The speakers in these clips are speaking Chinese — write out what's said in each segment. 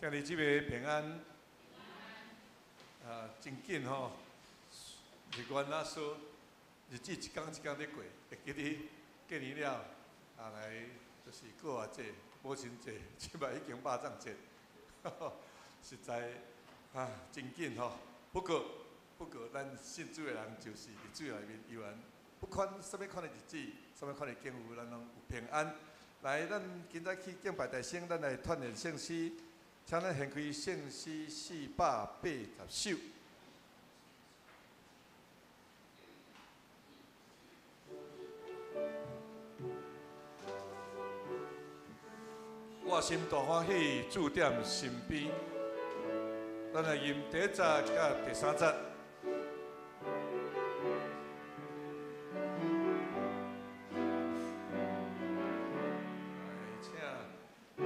今日即个平安，真紧吼，日元啊说，日子一天一天咧过，会记得过年了，来就是过啊节、母亲节，即摆已经肉粽节，实在真紧吼。不过，咱信主的人就是伫主内面有缘，不管什么款的日子，什么款的境遇，咱拢有平安。来，咱今仔去敬拜大圣，咱来团练圣诗，请咱献开圣诗480首。我心大欢喜，注点身边。咱来吟第1节甲第3节。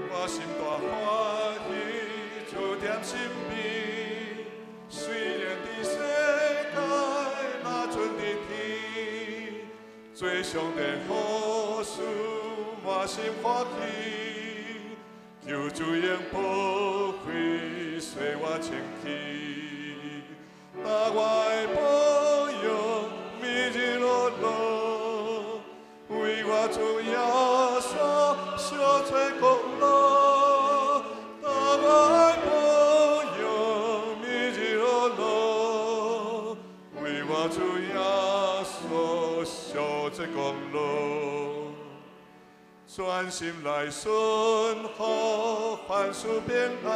我心大欢喜，注点身边。虽然伫世界若存日天，做上帝好事，满心欢喜。求主应保惠，随我前去。但我的保佑，每日落落，为我主耶稣小做功劳。但我的保佑，每日落落，为我主耶稣小做功劳。专心来顺服，凡事平安。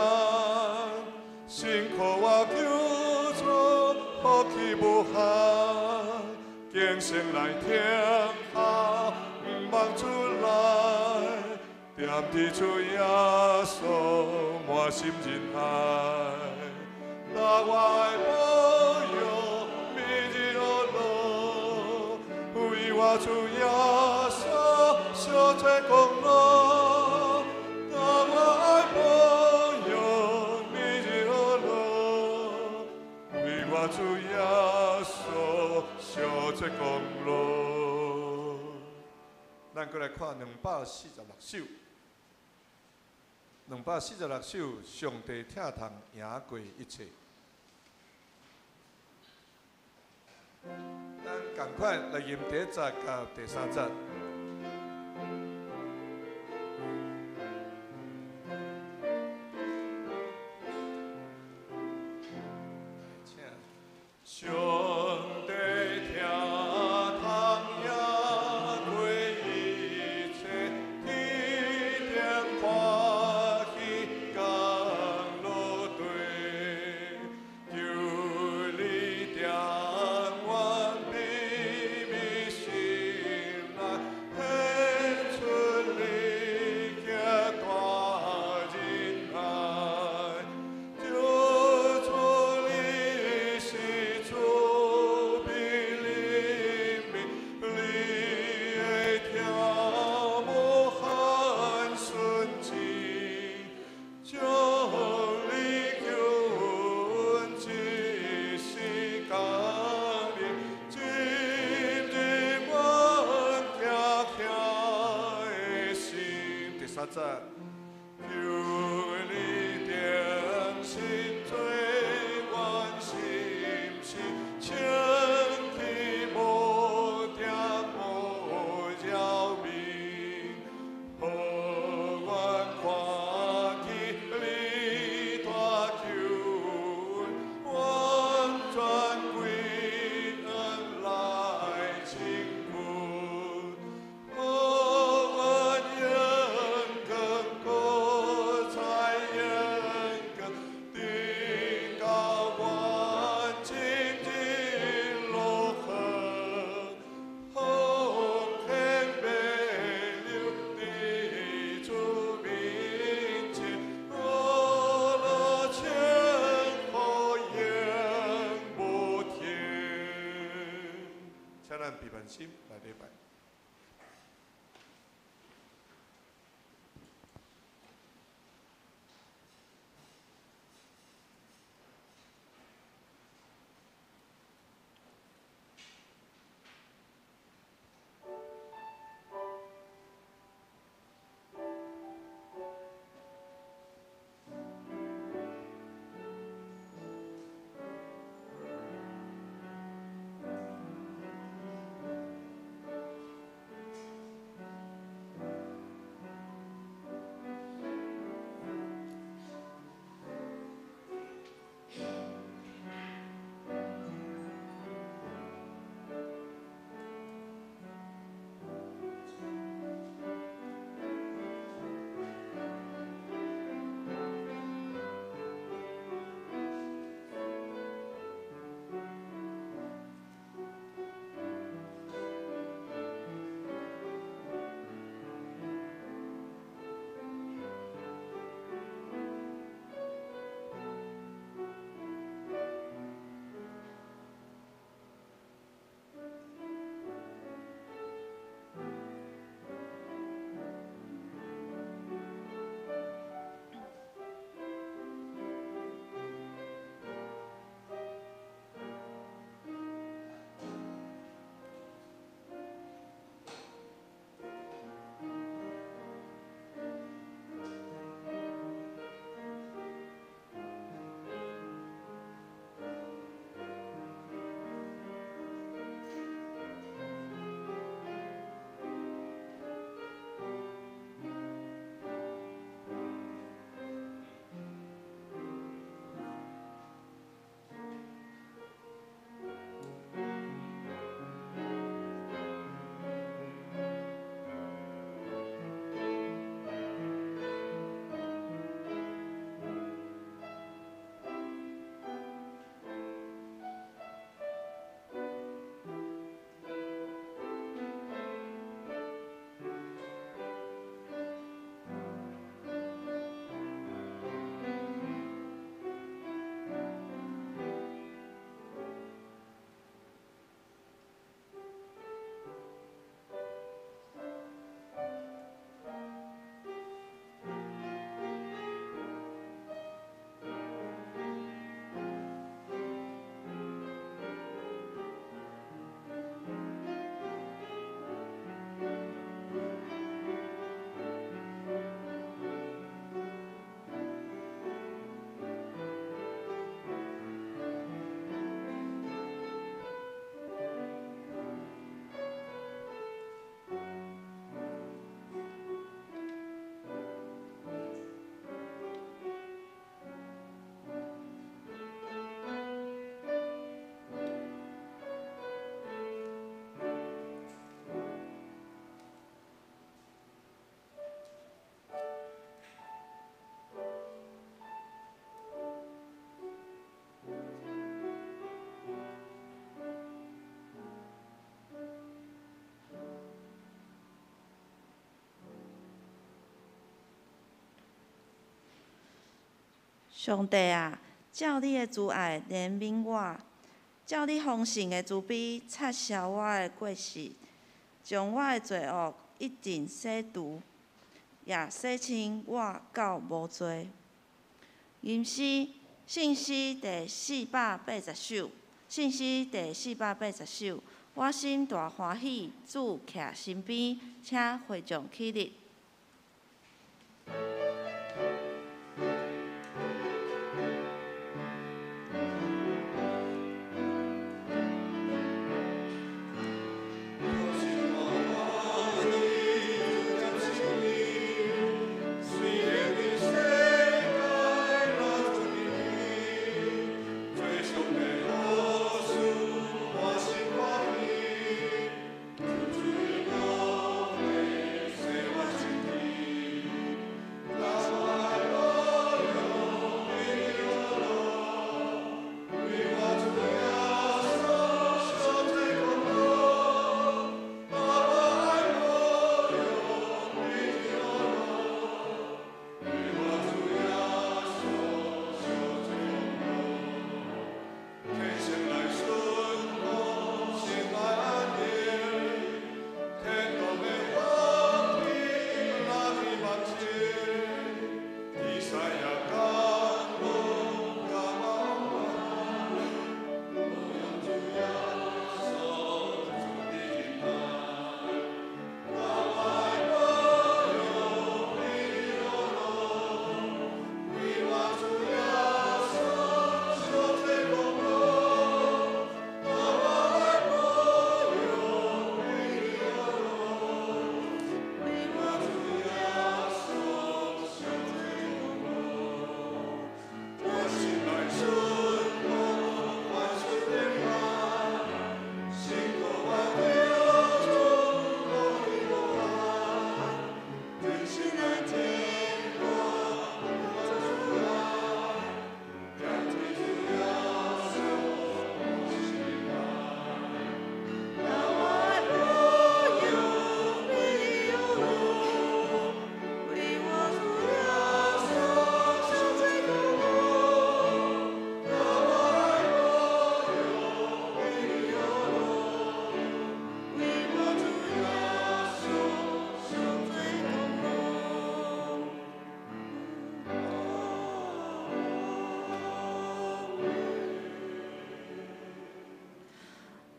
辛苦我求助，福气无限。敬声来听候，毋望出来。惦伫主耶稣，满心仁爱。但我的保佑，每日落落，为我主耶稣小做功劳。但我的保佑，每日落落，为我主耶稣小做功劳。咱过来看246首，246首，上帝疼痛赢过一切。咱同款来吟第1节甲第3节。上帝疼痛赢过一切，天顶欢喜降落地，求你定阮秘密心内，献出你行大仁爱，救出你是主比怜悯，你的疼无限纯情，将你救恩一世感念，今日阮刻刻的心。第3节。求你定心做阮心事，清气无定无扰民，互阮看见你大救恩，完全归恩来亲近，互阮永更高彩永更，定到阮今日落雨，风天袂流伫主面前，我若千好永无停。请咱闭眼心来礼拜。上帝啊，照你的慈爱怜悯我，照你丰盛的慈悲擦消我的过失，将我的罪恶一尽洗除，也洗清我到无罪。吟诗信诗第480首，信诗第480首。我心大欢喜，主徛身边，请会众起立。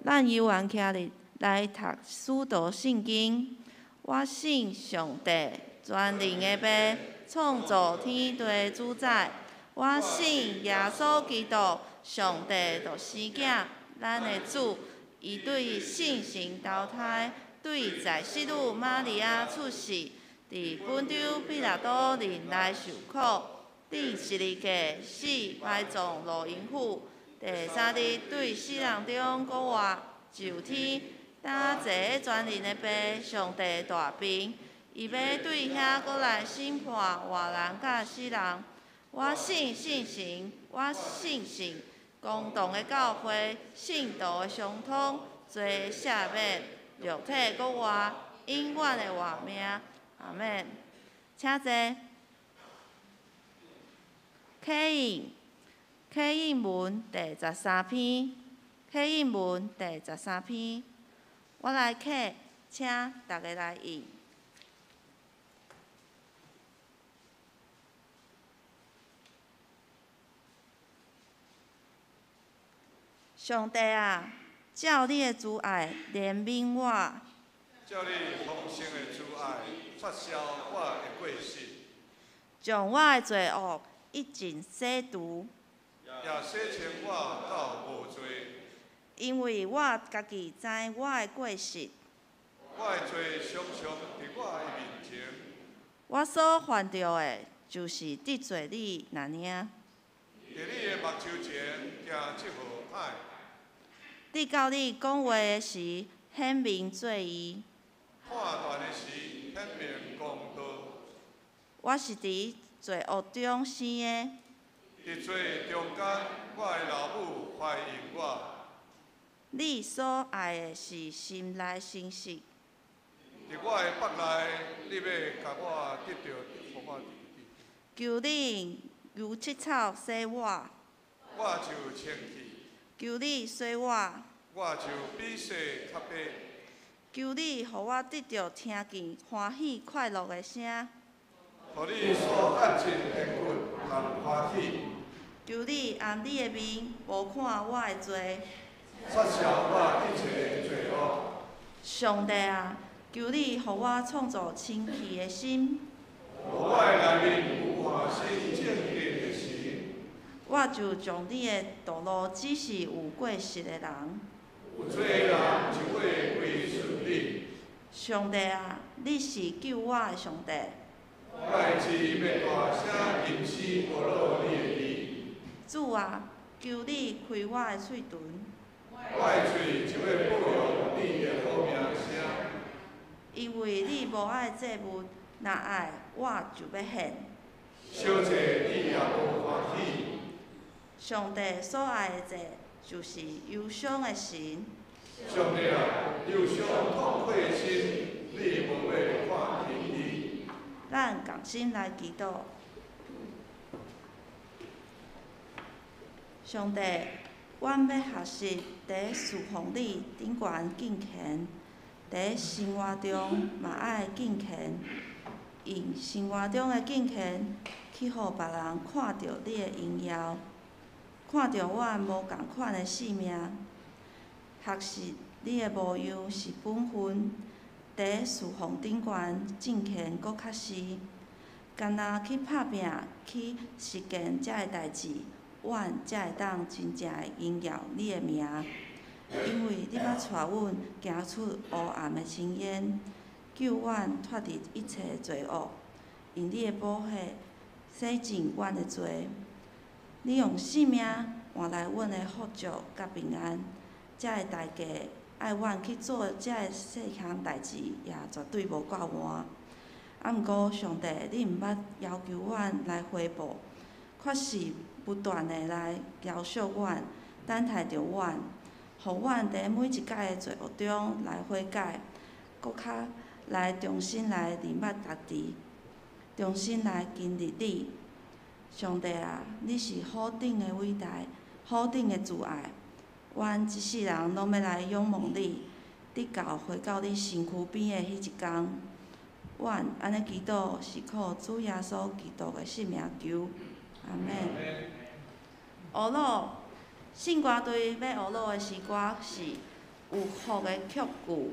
咱犹原徛伫来读使徒圣经。我信上帝，全能的爸，创造天地的主宰。我信耶稣基督，上帝独生囝，咱的主。伊对圣神投胎，对在世女玛利亚出世，伫本州彼拉多任内受苦，第12届死，埋葬路阴府。第3日对死人中国活，就天，担坐全能的爸，上帝大兵，伊要对遐过来审判活人甲死人。我信圣神，我信神，公堂的教会，信徒的相通，罪赦免，肉体国活，永远的活命。阿免。请坐。启应文第13篇，启应文第13篇，我来启，请大家来应。上帝啊，照你的慈爱怜悯我，照你丰盛的慈爱擦消我的过失，将我的罪恶一尽洗除。也洗清我到无罪。因为我家己知我的过失，我的罪常常伫我的面前。我所犯着的，就是得罪你那尔。伫你的目睭前行这无歹。你到你讲话的时，显明罪义。判断的时，显明公道。我是伫罪恶中生的。伫罪中间，我的老母怀孕我。你所爱的是心内诚实。伫我的腹内，你要甲我得到，互我求你牛七草洗我，我就清气，求你洗我，我就比洗较白。求你，予我得到听见欢喜快乐的声。互你所压尽的骨通欢喜，求你按你的面无看我的罪。撤销我一切的罪恶。上帝啊，求你，予我创造清气的心。我的内面有换心正直的心，我就将你的道路指示有过失的人。有做人就会归顺你。上帝啊，你是救我的上帝。我会要大声吟诗歌乐你的字。主啊，求你开我的喙唇。我的嘴就会保佑你的好名声。因为你无爱祭物，若爱我就要献。小姐你也无欢喜。上帝所爱的祭，就是忧伤的神。上帝啊，忧伤痛悔的心，你无要看轻伊。咱共心来祈祷。上帝，阮要学习伫侍奉你顶悬敬虔，伫生活中嘛爱敬虔，用生活中的敬虔去互别人看到你的荣耀，看到阮无共款的性命。学习你的模样是本分，伫侍奉顶悬敬虔搁较实，干那去拍拼去实践遮个代志，阮才会当真正的荣耀你的名。因为你捌带阮行出黑暗的深渊，救阮脱离一切罪恶，用你的宝血洗净阮的罪。你用性命换来阮的福祝甲平安，才会大家爱阮去做遮个细项代志，也绝对无够换。啊，毋过上帝，你毋捌要求阮来回报，却是不断的来饶恕阮，等待着阮，互阮伫每一届的罪恶中来悔改，搁较来重新来认捌家己，重新来经历你。上帝啊，你是何等的伟大，何等的慈爱！阮一世人拢要来仰望你，直到回到你身躯边的迄一天。阮安尼祈祷，是靠主耶稣基督的圣名求，阿免。学老圣歌队要学老的诗歌是有福的曲句。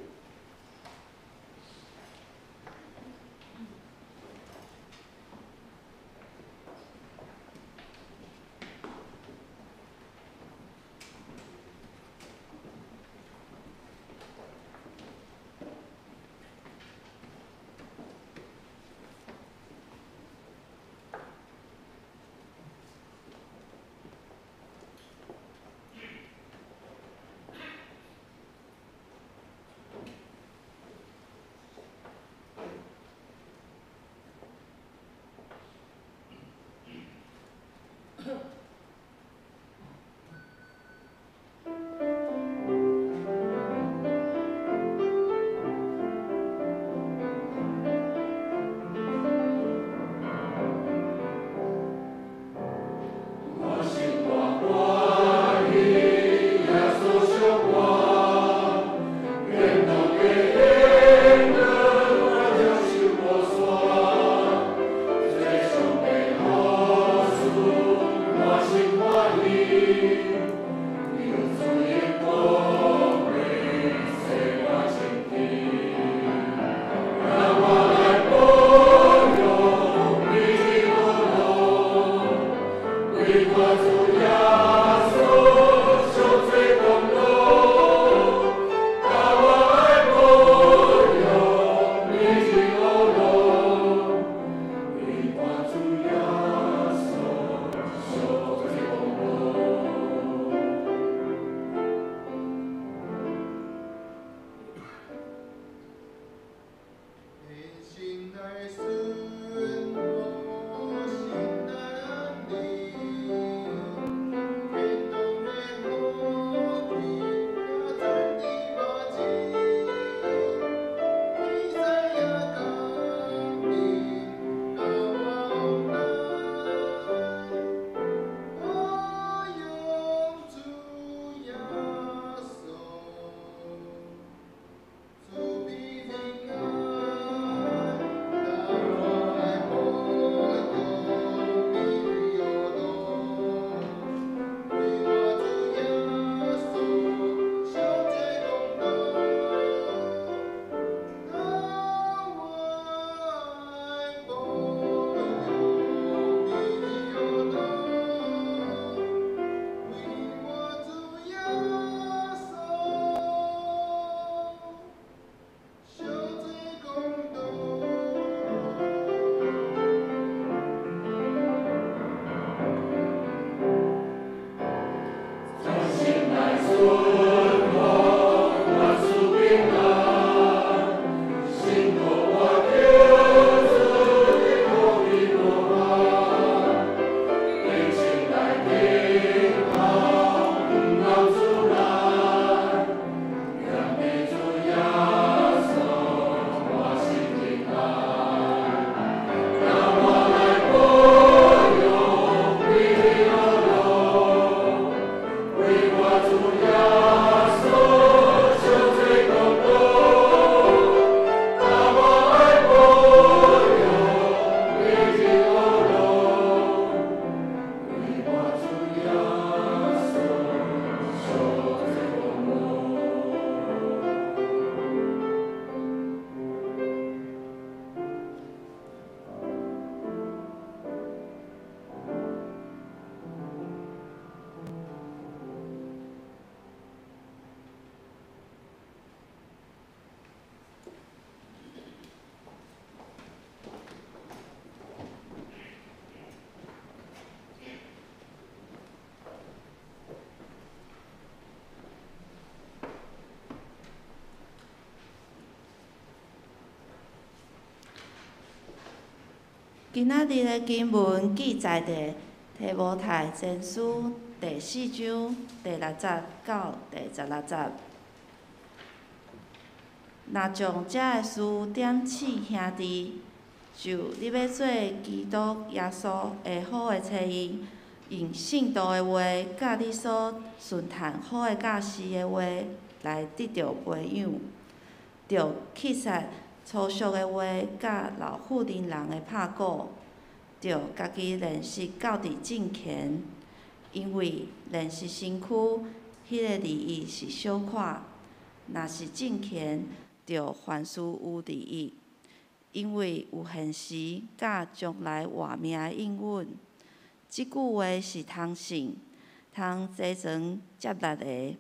今仔日的经文记载伫提摩太前书第4章第6节到第16节。若将遮个事点醒兄弟，就你要做基督耶稣的好个妻因，用信道的话，甲你所顺探好个教师的话来得到培养，着刻实粗俗的话，甲老妇人人的拍鼓，着家己认识到伫正虔，因为认识身躯，迄个利益是小可，若是正虔，着凡事有利益，因为有现时甲将来活命的应允。即句话是通信，通齐全接力的，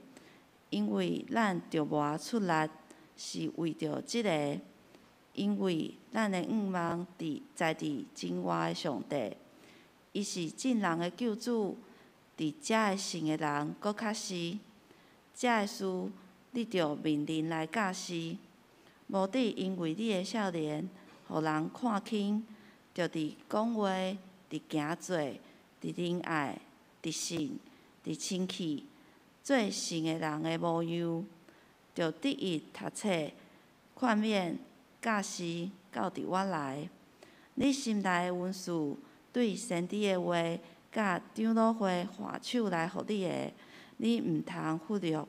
因为咱着磨出力，是为着即个。因为咱的愿望在伫真活的上帝，伊是众人的救主，伫遮个信的人搁较是，遮个事你着命令来教示，无得因为你的少年，互人看轻，着伫讲话、伫行做、伫仁爱、伫信、伫清气，做信的人的模样，着得以读册、劝勉。教师到伫我来，你心内的文字，对先知的话，甲长老会画手来互你的，你毋通忽略。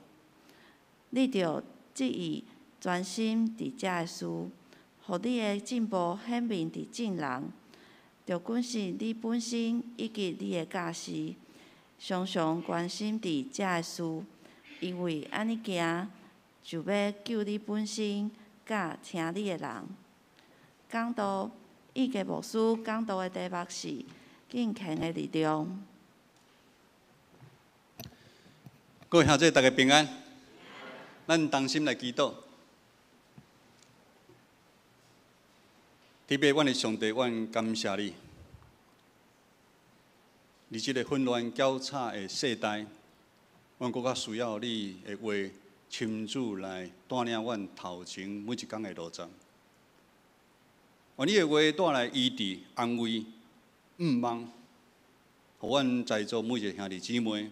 你着即以专心伫遮个事，互你的进步显明伫众人，着谨慎你本身以及你的教师，常常关心伫遮个事，因为安尼行，就要救你本身。甲听你的人，讲道义家牧师讲道的题目是敬虔的力量。各位兄弟，大家平安。咱同心来祈祷。特别，阮的上帝，阮感谢你。伫即个混乱交叉的世代，阮更较需要你的话。亲自来带领阮头前每一天的路程，用你的话带来医治、安慰、望，互阮在座每一个兄弟姊妹，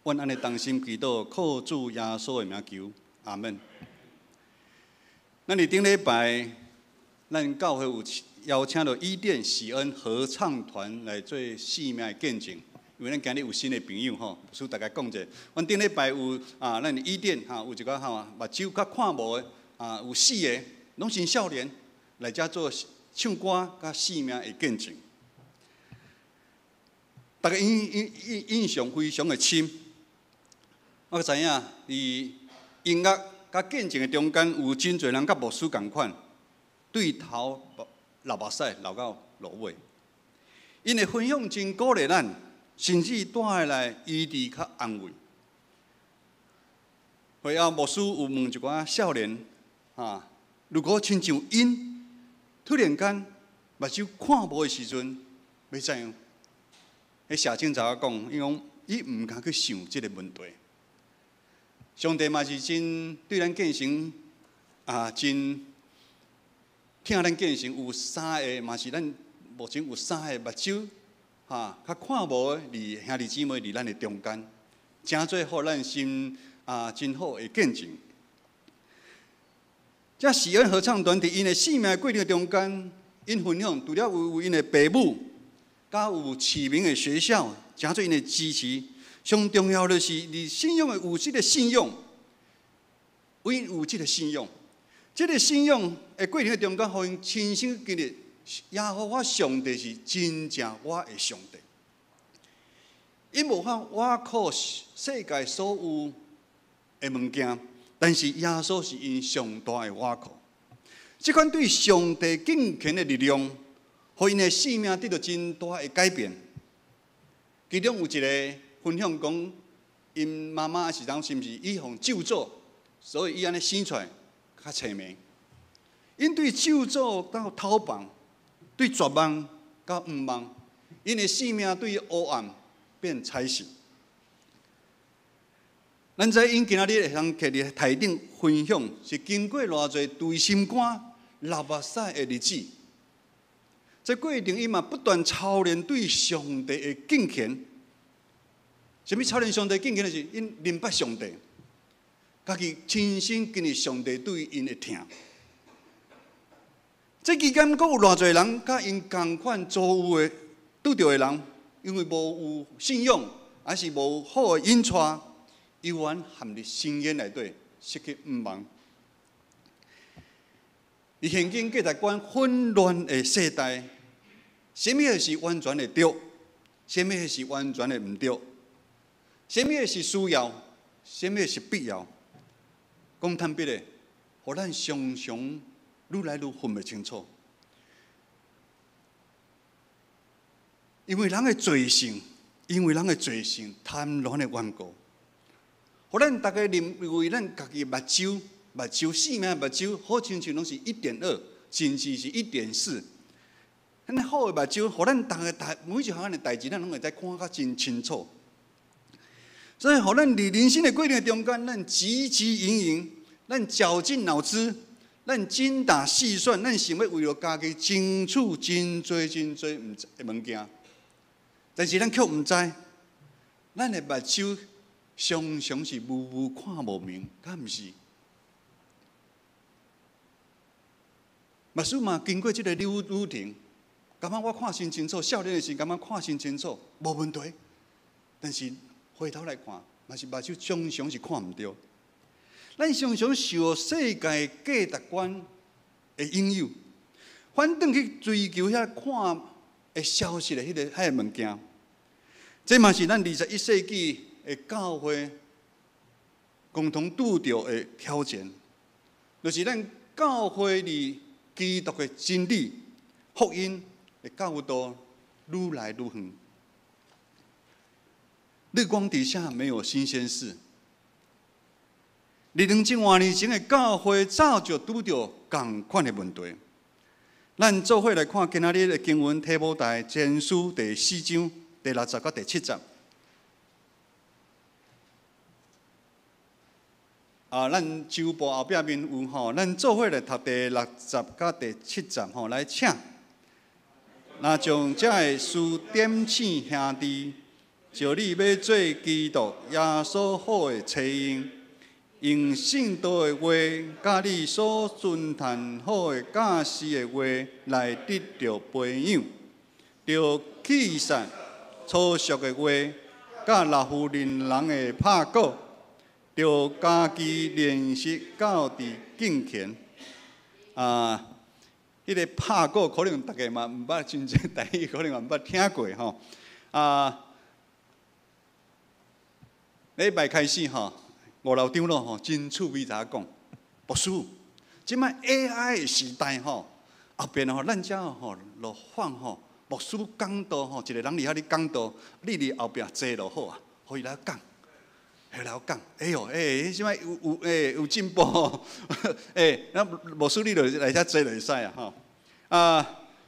阮安尼同心祈祷，靠主耶稣的名求，阿门。咱伫顶礼拜，咱教会有邀请到伊甸喜恩合唱团来做4名的见证。因为咱今日有新的朋友吼，所以大家讲者，阮顶礼拜有咱伊甸有一个目睭较看无的有4个，拢是少年来遮做唱歌甲4名的见证，大家印象非常的深。我知影伫音乐甲见证的中间有真侪人甲牧师共款，对头流目屎流到落尾，因的分享真鼓励咱。甚至带来医治较安慰。会后牧师有问一寡少年，如果亲像因突然间目睭看无的时阵，要怎样？迄社青查我讲，伊讲伊毋敢去想即个问题。上帝嘛是真对咱见证真听咱见证有3个，嘛是咱目前有3个目睭。较看无伫兄弟姊妹伫咱的中间，真做互咱心真好的见证。这喜恩合唱团伫因的4名过程中间，因分享除了有因的父母，甲有启明的学校，真做因的支持。上重要的是，伫信仰的有即个信仰，因有即个信仰，即个信仰的过程中间，互因亲身经历。耶和华上帝是真正我的上帝，因无法我靠世界所有的物件，但是耶稣是因上大的我靠。这款对上帝敬虔的力量，互因的生命得到真大的改变。其中有一个分享讲，因妈妈是当是毋是伊互咒诅，所以伊安尼生出来较凄美。因对咒诅到偷棒。对绝望到毋望，因的生命对黑暗变彩色。咱知因今仔日会通徛伫台顶分享，是经过偌侪对心肝、流目屎的日子。这过程伊嘛不断操练对上帝的敬虔。什么操练上帝敬虔的是因明白上帝，家己亲身经历上帝对因的疼。这期间，阁有偌侪人，甲因同款遭遇的拄着的人，因为无有信仰，还是无好的引带，犹原陷入深渊内底，失去毋望。伫现今价值观混乱的世代，什么是完全的对？什么是完全的毋对？什么是需要？什么是必要？讲坦白的，互咱常常愈来愈分不清楚。因为人的罪性，贪婪的缘故，互咱大家认为咱家己目睭性命目睭，好亲像拢是1.2，甚至是1.4。咱好的目睭，互咱大家每一项的代志，咱拢会使看甲真清楚。所以，互咱伫人生的过程中间，咱汲汲营营，咱绞尽脑汁，咱精打细算，咱想要为了家己争取真多物件。但是咱却毋知，咱的目睭常常是雾看无明，敢毋是？目睭嘛经过这个流程，感觉我看真清楚，少年的时感觉看真清楚，无问题。但是回头来看，嘛是目睭常常是看毋到。咱常常受世界价值观的引诱，反倒去追求遐看的消息的迄个物件。这嘛是咱21世纪的教会共同拄着的挑战，就是咱教会里基督的真理、福音的教导愈来愈远。日光底下没有新鲜事。2000多年前的教会早就拄着同款的问题。咱做伙来看今仔日的经文，提摩太前书第4章第60到第7节。咱周报后壁面有吼，咱做伙来读第60到第7节吼，来请。那将这个事点醒兄弟，就你要做基督耶稣好的妻用，用圣道的话，甲你所尊谈好的教师的话来得到培养，着启示粗俗的话，甲老妇人的拍鼓，着家己练习到伫敬虔。迄个拍鼓可能大家嘛毋捌真正台语，可能嘛毋捌听过吼。礼拜开始吼，5楼长老吼真趣味甲讲，牧师，即摆 AI 的时代吼，后边吼咱遮吼落放吼牧师讲道吼，一个人伫遐咧讲道，你伫后壁坐就好啊，互伊来讲。下来讲，哎哟，即摆有进步吼，那牧师你就来遮坐就会使啊吼。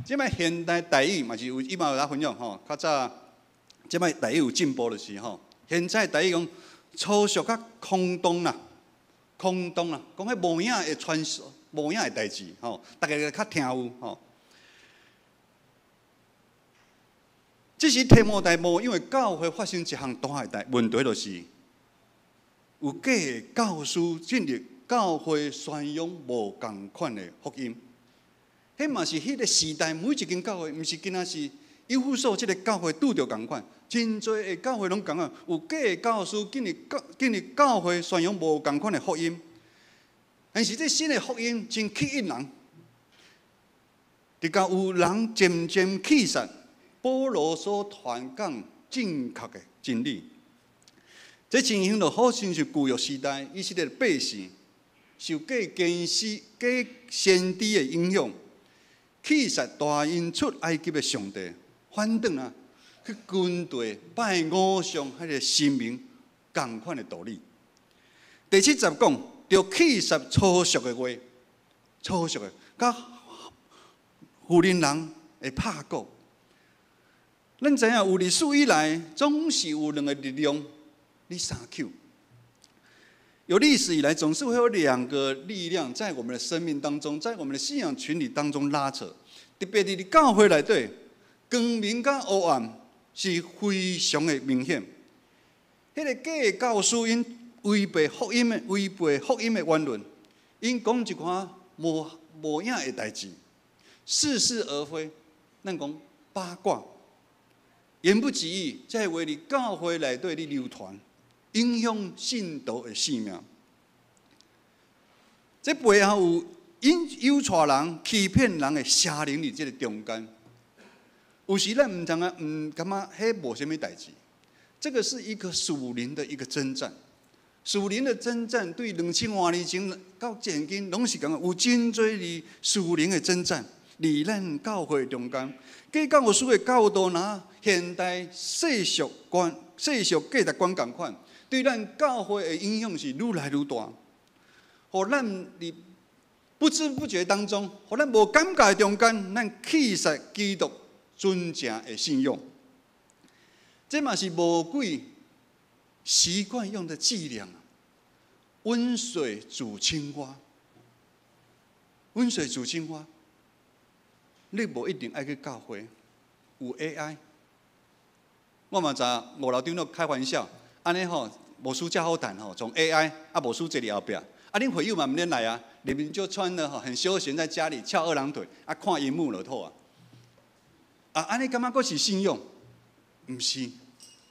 即摆现代台语嘛是有，伊嘛有来分享吼。较早，即摆台语有进步就是吼，现在台语讲粗俗甲空洞啦，讲迄无影的传说、无影的代志吼，大家较听有吼。这是提摩太无，因为教会发生一项大的问题，就是有假的教师进入教会宣扬无同款的福音。迄嘛是迄个时代每一间教会，毋是仅仔是有福所这个教会拄着同款，真侪的教会拢同款，有假的教师进入教会宣扬无同款的福音。但是这新的福音真吸引人，直到有人渐渐启示保罗所传讲正确的真理。这情形就好像是旧约时代以色列百姓受假先知的影响，启示带因出埃及的上帝，反倒啊去军队拜偶像，迄个神明同款的道理。第7节讲，着启示粗俗的话，粗俗的，甲妇人会拍鼓。咱知影有历史以来，总是有两个力量。你三 Q， 有历史以来总是会有2个力量在我们的生命当中，在我们的信仰群体当中拉扯。特别伫教会内底，光明甲黑暗是非常的明显。迄个假的教师因违背福音的言论，因讲一寡无影的代志，似是而非，咱讲八卦，言不及义，才会伫教会内底咧流传，影响信徒的性命。这背后有诱带人、欺骗人的邪灵伫这个中间。有时咱唔知影，感觉迄无啥物代志。这个是一个属灵的一个征战。属灵的征战对2000多年前到现今，拢是讲有真侪哩属灵的征战，伫咱教会中间。假教师的教导拿现代世俗价值观同款，对咱教会的影响是愈来愈大。互咱伫不知不觉当中，互咱无感觉的中间，咱弃杀基督纯正的信仰。这嘛是魔鬼习惯用的伎俩。温水煮青蛙，温水煮青蛙，你无一定爱去教会，有 AI。我嘛知5楼长老开玩笑，安尼吼无输遮好谈吼，从 AI 啊无输坐伫后壁。啊，恁会友嘛唔免来啊，你们就穿了很休闲，在家里翘2郎腿，啊，看荧幕就好啊。啊，安尼感觉佫是信用？唔是，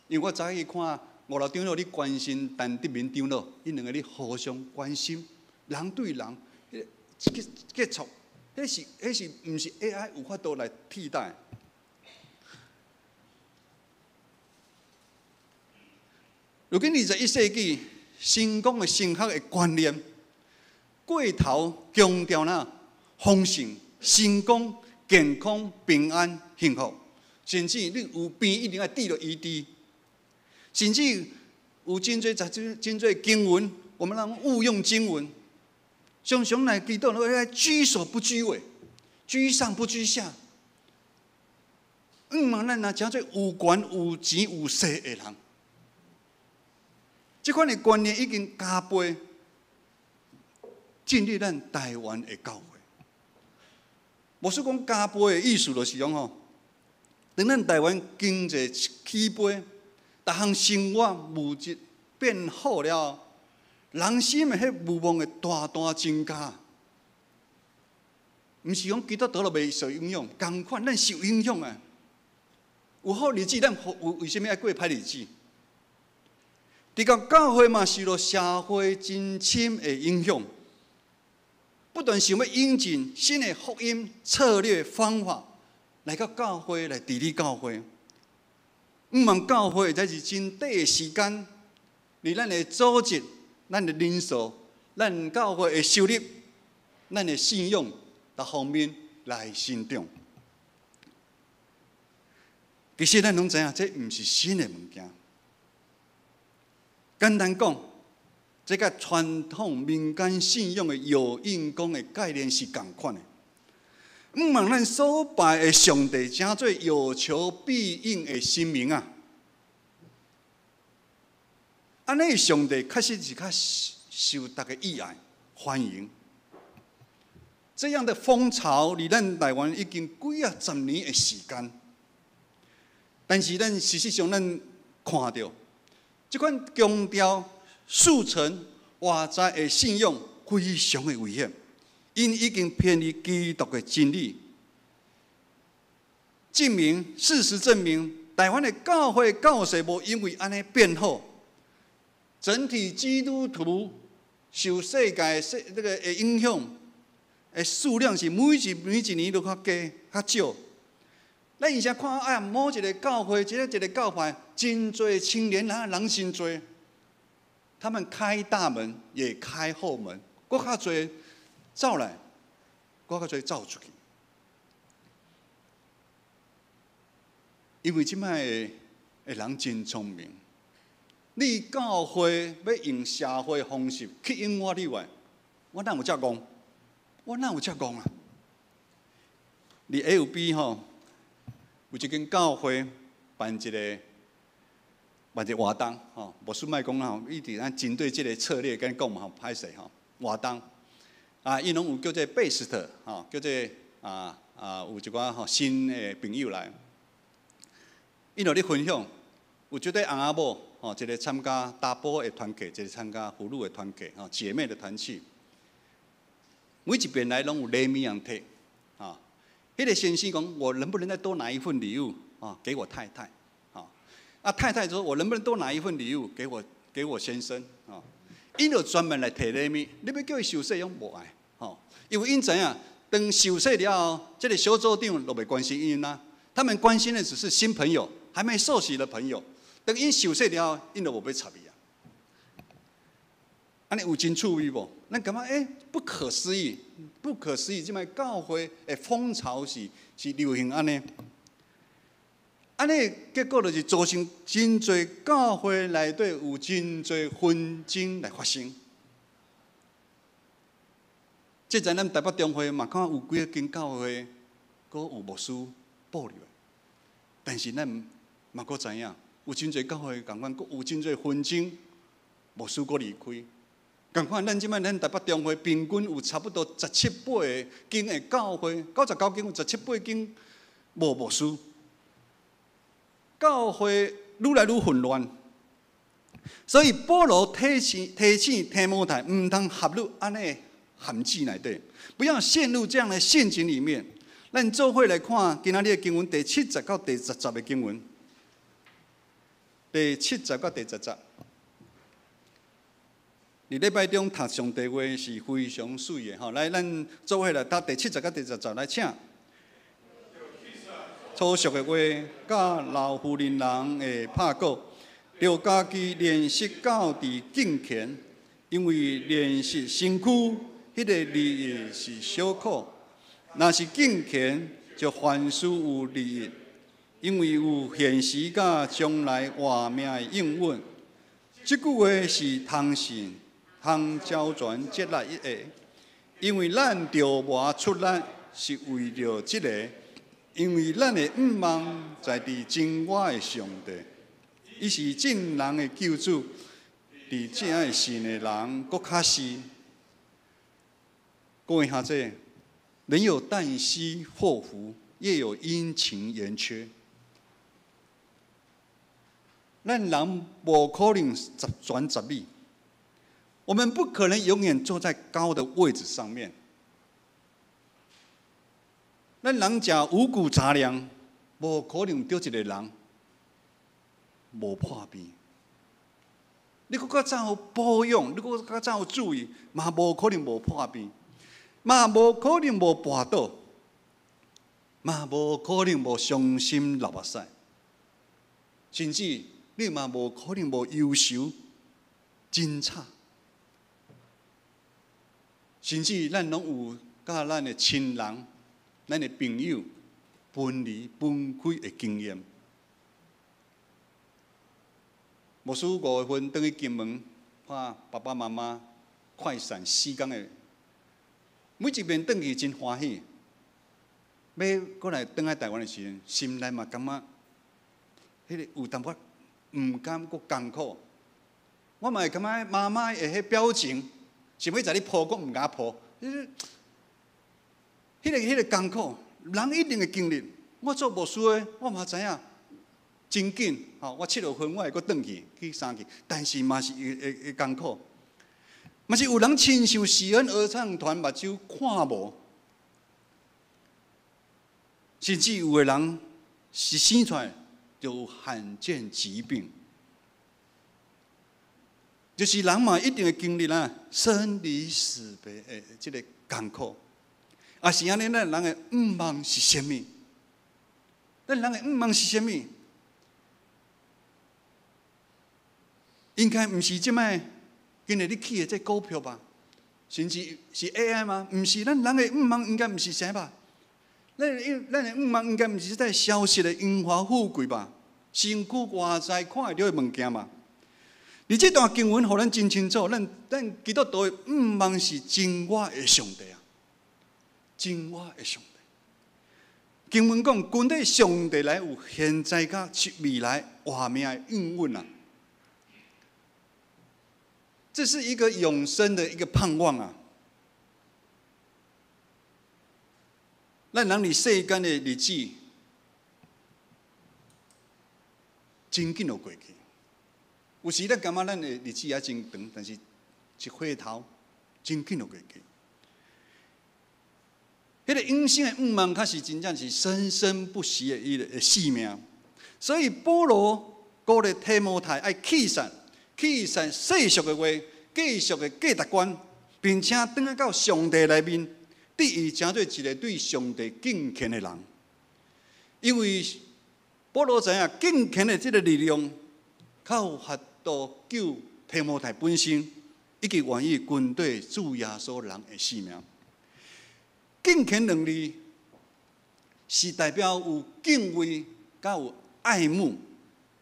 因为我早起看5楼长老咧关心陈德明长老，因两个咧互相关心，人对人，接触，迄是唔是 AI 有法度来替代？如今21世纪，成功的升学的观念。过头强调丰盛、成功、健康、平安、幸福，甚至你有病一定要治到医治，甚至有真侪经文，我们让误用经文，常常来祈祷，来居首不居尾，居上不居下。嘛，咱若真做有权、有钱、有势的人，这款的观念已经加倍。进入咱台湾的教会，无说讲加倍的意思，就是讲吼，当咱台湾经济起飞，逐项生活物质变好了，人心的迄欲望会大大增加。毋是讲基督徒就袂受影响，同款咱受影响啊。有好日子，咱为什么要过歹日子？伫个教会嘛，受到社会真深的影响。不断想要引进新的福音策略方法来到教会来治理教会，毋望教会才是真短的时间，伫咱的组织、咱的人数、咱教会的收入、咱的信用各方面来成长。其实咱拢知影，这毋是新的物件。简单讲。这个传统民间信仰的有应公的概念是同款的，毋望咱所拜的上帝成做有求必应的神明啊！安尼的上帝确实是较受大家喜爱欢迎。这样的风潮离咱台湾已经几啊10年的时间，但是咱事实上咱看到，这款强调。速成外在的信仰非常的危险，因已经偏离基督的真理。事实证明，台湾的教会教士无因为安尼变好，整体基督徒受世界这个的影响的数量是每一年都较少。咱以前看某一个教会，一个教派，真侪青年人真侪。他们开大门，也开后门，搁较侪走来，搁较侪走出去。因为即摆的人真聪明，你教会要用社会方式去引我以外，我哪有遮戆？我哪有遮戆啊？伫 LB 吼，有一间教会办一个活动吼，无顺卖讲吼，伊伫咱针对即个策略跟讲嘛吼，歹势吼活动啊，伊拢有叫做 best 吼，叫做有一寡新的朋友来，因着咧分享，有一对翁仔某一个参加打波的团契，一个参加妇女的团契，姐妹的团契。每一遍来拢有礼物通摕，迄个先生讲：“我能不能再多拿一份礼物给我太太？”太太说：“我能不能多拿一份礼物给我先生？”因就专门来摕礼物，你要叫伊受洗，拢无爱，因为因知影，当受洗了后，这个小组长就袂关心因啦。他们关心的只是新朋友，还没受洗的朋友。等因受洗了后，因就无要插伊啊。安尼有真趣味无？咱感觉不可思议，不可思议！即摆教会的风潮是流行安尼，安尼结果就是造成真侪教会内底有真侪纷争来发生。即阵咱台北中会嘛，看有几间教会，阁有牧师保留，但是咱嘛阁知影，有真侪教会共款，阁有真侪纷争，牧师阁离开。共款，咱即摆咱台北中会平均有差不多17、8间的教会，99间有17、8间无牧师，教会愈来愈混乱。所以保罗提醒提摩太，唔通陷入安尼陷阱内底，不要陷入这样的陷阱里面。咱做伙来看今仔日的经文第70到第10节的经文，第70到第10节。伫礼拜中读上帝话是非常水的，来，咱做伙来读第70到第10节，来请。粗俗的话，甲老妇人的拍鼓，着家己练习到伫敬虔，因为练习身躯，迄个利益是小可；若是敬虔，就凡事有利益，因为有现时甲将来活命的应允。即句话是通信。通交传接来一下，因为咱着活出来是为着这个，因为咱的盼望在伫真我的上帝，伊是正人的救主，伫这爱信的人搁较是。各位兄弟，人有旦夕祸福，夜有阴晴圆缺，咱人无可能十全十美。我们不可能永远坐在高的位置上面。咱人食五谷杂粮，无可能对一个人无破病。你搁较早有保养，你搁较早有注意，嘛无可能无破病，嘛无可能无跋倒，嘛无可能无伤心流目屎，甚至你嘛无可能无忧愁、争吵。甚至咱拢有甲咱的亲人、咱的朋友分离分开的经验。牧师5月份倒去金门，看爸爸妈妈快闪4天的，每一遍倒去真欢喜。要过来倒来台湾的时阵，心内嘛感觉，迄个有淡薄唔甘阁艰苦。我嘛会感觉妈妈的迄表情。想要在你抱，阁唔敢抱，迄个艰苦，人一定会经历。我做牧师的，我嘛知影，真紧，我7月份我会阁转去3去，但是嘛是会艰苦，嘛是有人亲像喜恩合唱团目睭看无，甚至有的人是生出来就有罕见疾病。就是人嘛，一定会经历生离死别的这个艰苦。啊，是安尼，咱人的愿望是啥物？咱人的愿望是啥物？应该毋是即摆今日你起的这股票吧？甚至是 AI 吗？毋是，咱人的愿望应该毋是啥吧？咱的愿望应该毋是在消息的荣华富贵吧？身躯外在看会到的物件嘛？而这段经文，互咱真清楚，咱基督徒的愿望是真我的上帝啊，真我的上帝。经文讲，君对上帝来有现在甲未来活命的应允啊，这是一个永生的一个盼望啊。咱人伫世间的日子，真紧就过去。有时咱感觉咱的日子也真长，但是一回头，真紧就过去。迄个永生的愿望，确实真正是生生不息的伊个性命。所以保罗鼓励提摩太爱弃散世俗的话，继续的价值观，并且转来到上帝内面，得以成做一个对上帝敬虔的人。因为保罗知影敬虔的这个力量，较有法度救提摩太本身，以及愿意军队主耶稣人的性命。敬虔两字是代表有敬畏，甲有爱慕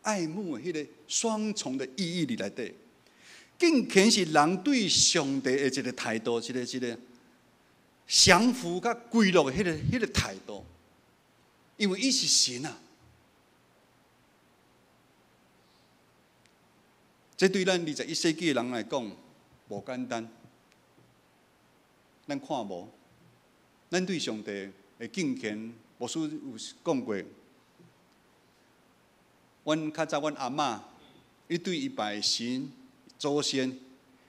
的迄个双重的意义里内底。敬虔是人对上帝的一个态度，一个降服甲归落的迄个态度，因为伊是神啊。这对咱21世纪的人来讲无简单，咱看无。咱对上帝的敬虔，牧师有讲过，阮较早阮阿嬷，伊对伊拜神祖先，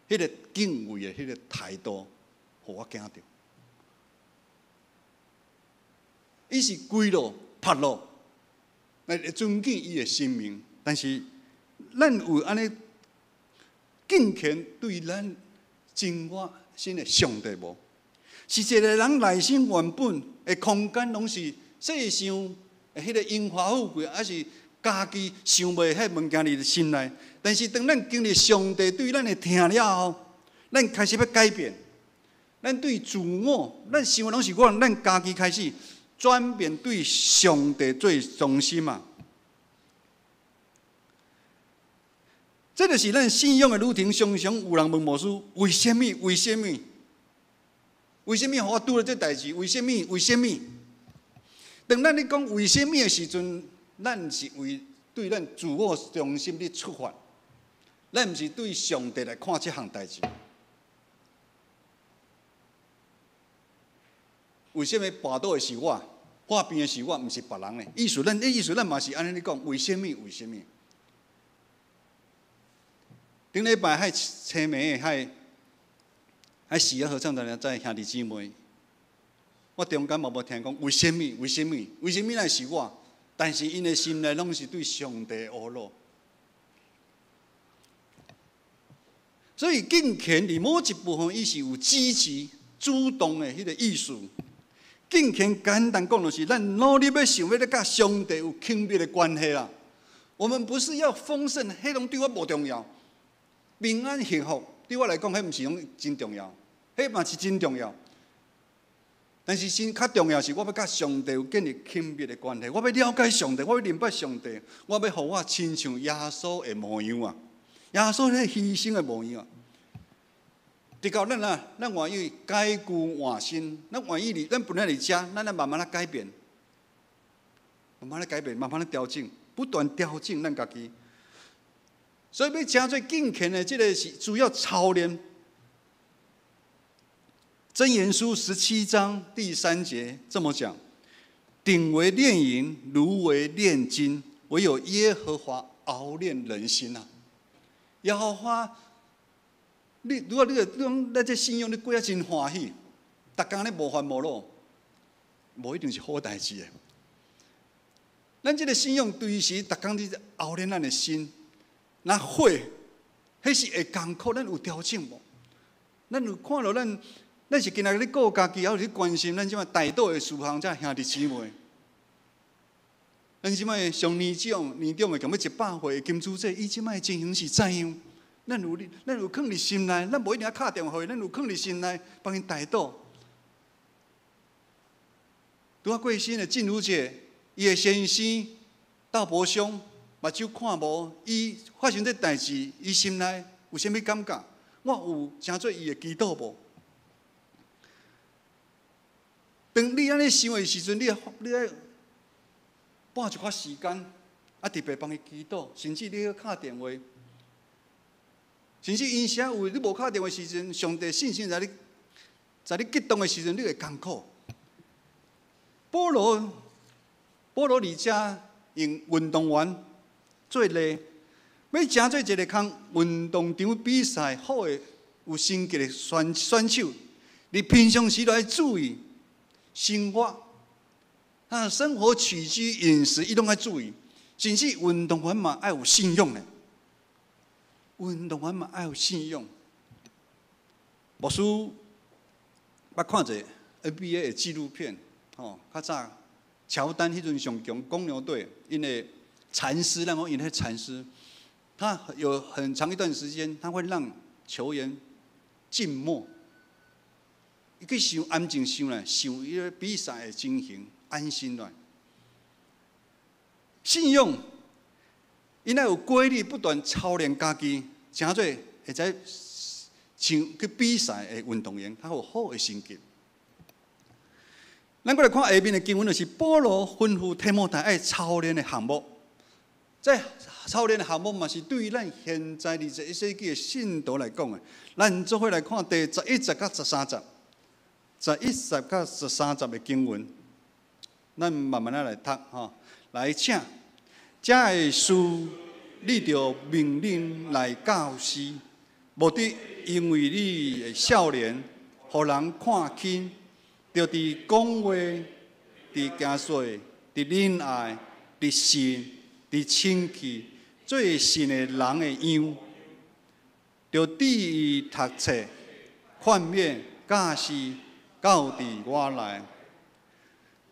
迄个敬畏的迄个态度，互我惊着。伊是跪落、趴落，来尊敬伊的生命。但是，咱有安尼敬虔对咱真我心的上帝无？是一个人内心原本的空间，拢是世上的迄个荣华富贵，还是家己想袂迄物件伫心内。但是当咱经历上帝对咱的听了后，咱开始要改变。咱对自我，咱想的拢是我，咱家己开始转变对上帝最忠心嘛。这就是咱信仰的旅程。常常有人问牧师：为什么？为什么？为什么互我拄到这代志？为什么？为什么？当咱咧讲为什么的时阵，咱是为对咱自我中心咧出发，咱毋是对上帝来看这项代志。为什么跋倒的是我，破病的是我，毋是别人呢？意思咱嘛是安尼咧讲，为什么？为什么？顶礼拜迄青梅的迄时啊合唱团在兄弟姊妹，我中间嘛无听讲为什么？为什么？为什么乃是我？但是因的心内拢是对上帝的阿罗。所以敬虔伫某一部分，伊是有积极、主动的迄个意思。敬虔简单讲就是咱努力要想要咧甲上帝有亲密的关系啦。我们不是要丰盛，迄种对我无重要。平安幸福对我来讲，迄毋是拢真重要，迄嘛是真重要。但是真较重要是，我要甲上帝有建立亲密的关系。我要了解上帝，我要明白上帝，我要互我亲像耶稣的模样啊！耶稣迄牺牲的模样啊！直到咱愿意改旧换新，咱愿意咱本来伫遮，咱慢慢改变，慢慢改变，慢慢调整，不断调整咱家己。所以要真做敬虔的，这个是主要操练。箴言书17章第3节这么讲：鼎为炼银，炉为炼金，唯有耶和华熬炼人心啊！耶和华，如果咱这信仰你过啊真欢喜，逐工咧无烦无恼，无一定是好代志的。咱这个信仰随时逐工伫熬炼咱的心。那火，迄是会艰苦，咱有调整无？咱有看到咱是今仔日顾家己，还有去关心咱即摆大岛的事项，遮兄弟姊妹。咱即摆上年长的，强要100岁的金主祭，伊即摆情形是怎样？咱有放伫心内，咱无一定要敲电话，咱有放伫心内，帮因大岛。拄啊过身的静茹姐，伊的先生道伯兄。目睭看无，伊发生这代志，伊心内有啥物感觉？我有成做伊的祈祷无？当你安尼想的时阵，你爱拨一寡时间，特别帮伊祈祷，甚至你要敲电话，甚至因啥有你无敲电话时阵，上帝信心在你激动的时阵，你会艰苦。保罗伫遮用运动员做例，要诚做一个空运动场比赛好的有成绩的选手，你平常时都要注意生活。生活起居、饮食，伊拢要注意。甚至运动员嘛要有信用呢。运动员嘛要有信用。牧师捌看者 NBA 的纪录片，较早乔丹迄阵上强公牛队，因为禅师，咱讲因迄禅师，他有很长一段时间，他会让球员静默，伊去想安静想咧，想伊个比赛的进行。安心了，信用，因要有规律，不断操练家己，诚做会使像去比赛的运动员，较有好的成绩。咱过来看下面的经文，就是保罗吩咐提摩太爱操练的项目。在操练的项目嘛，是对于咱现在21世纪的信徒来讲的。咱做伙来看第11节到13节，11节到13节的经文。咱慢慢来读吼，来请，这个事你着命令来教师，目的因为你的少年，互人看轻，着伫讲话、伫行说、伫仁爱、伫信、伫清气，做信的人的样，着注意读册、劝勉、教师，教伫我内。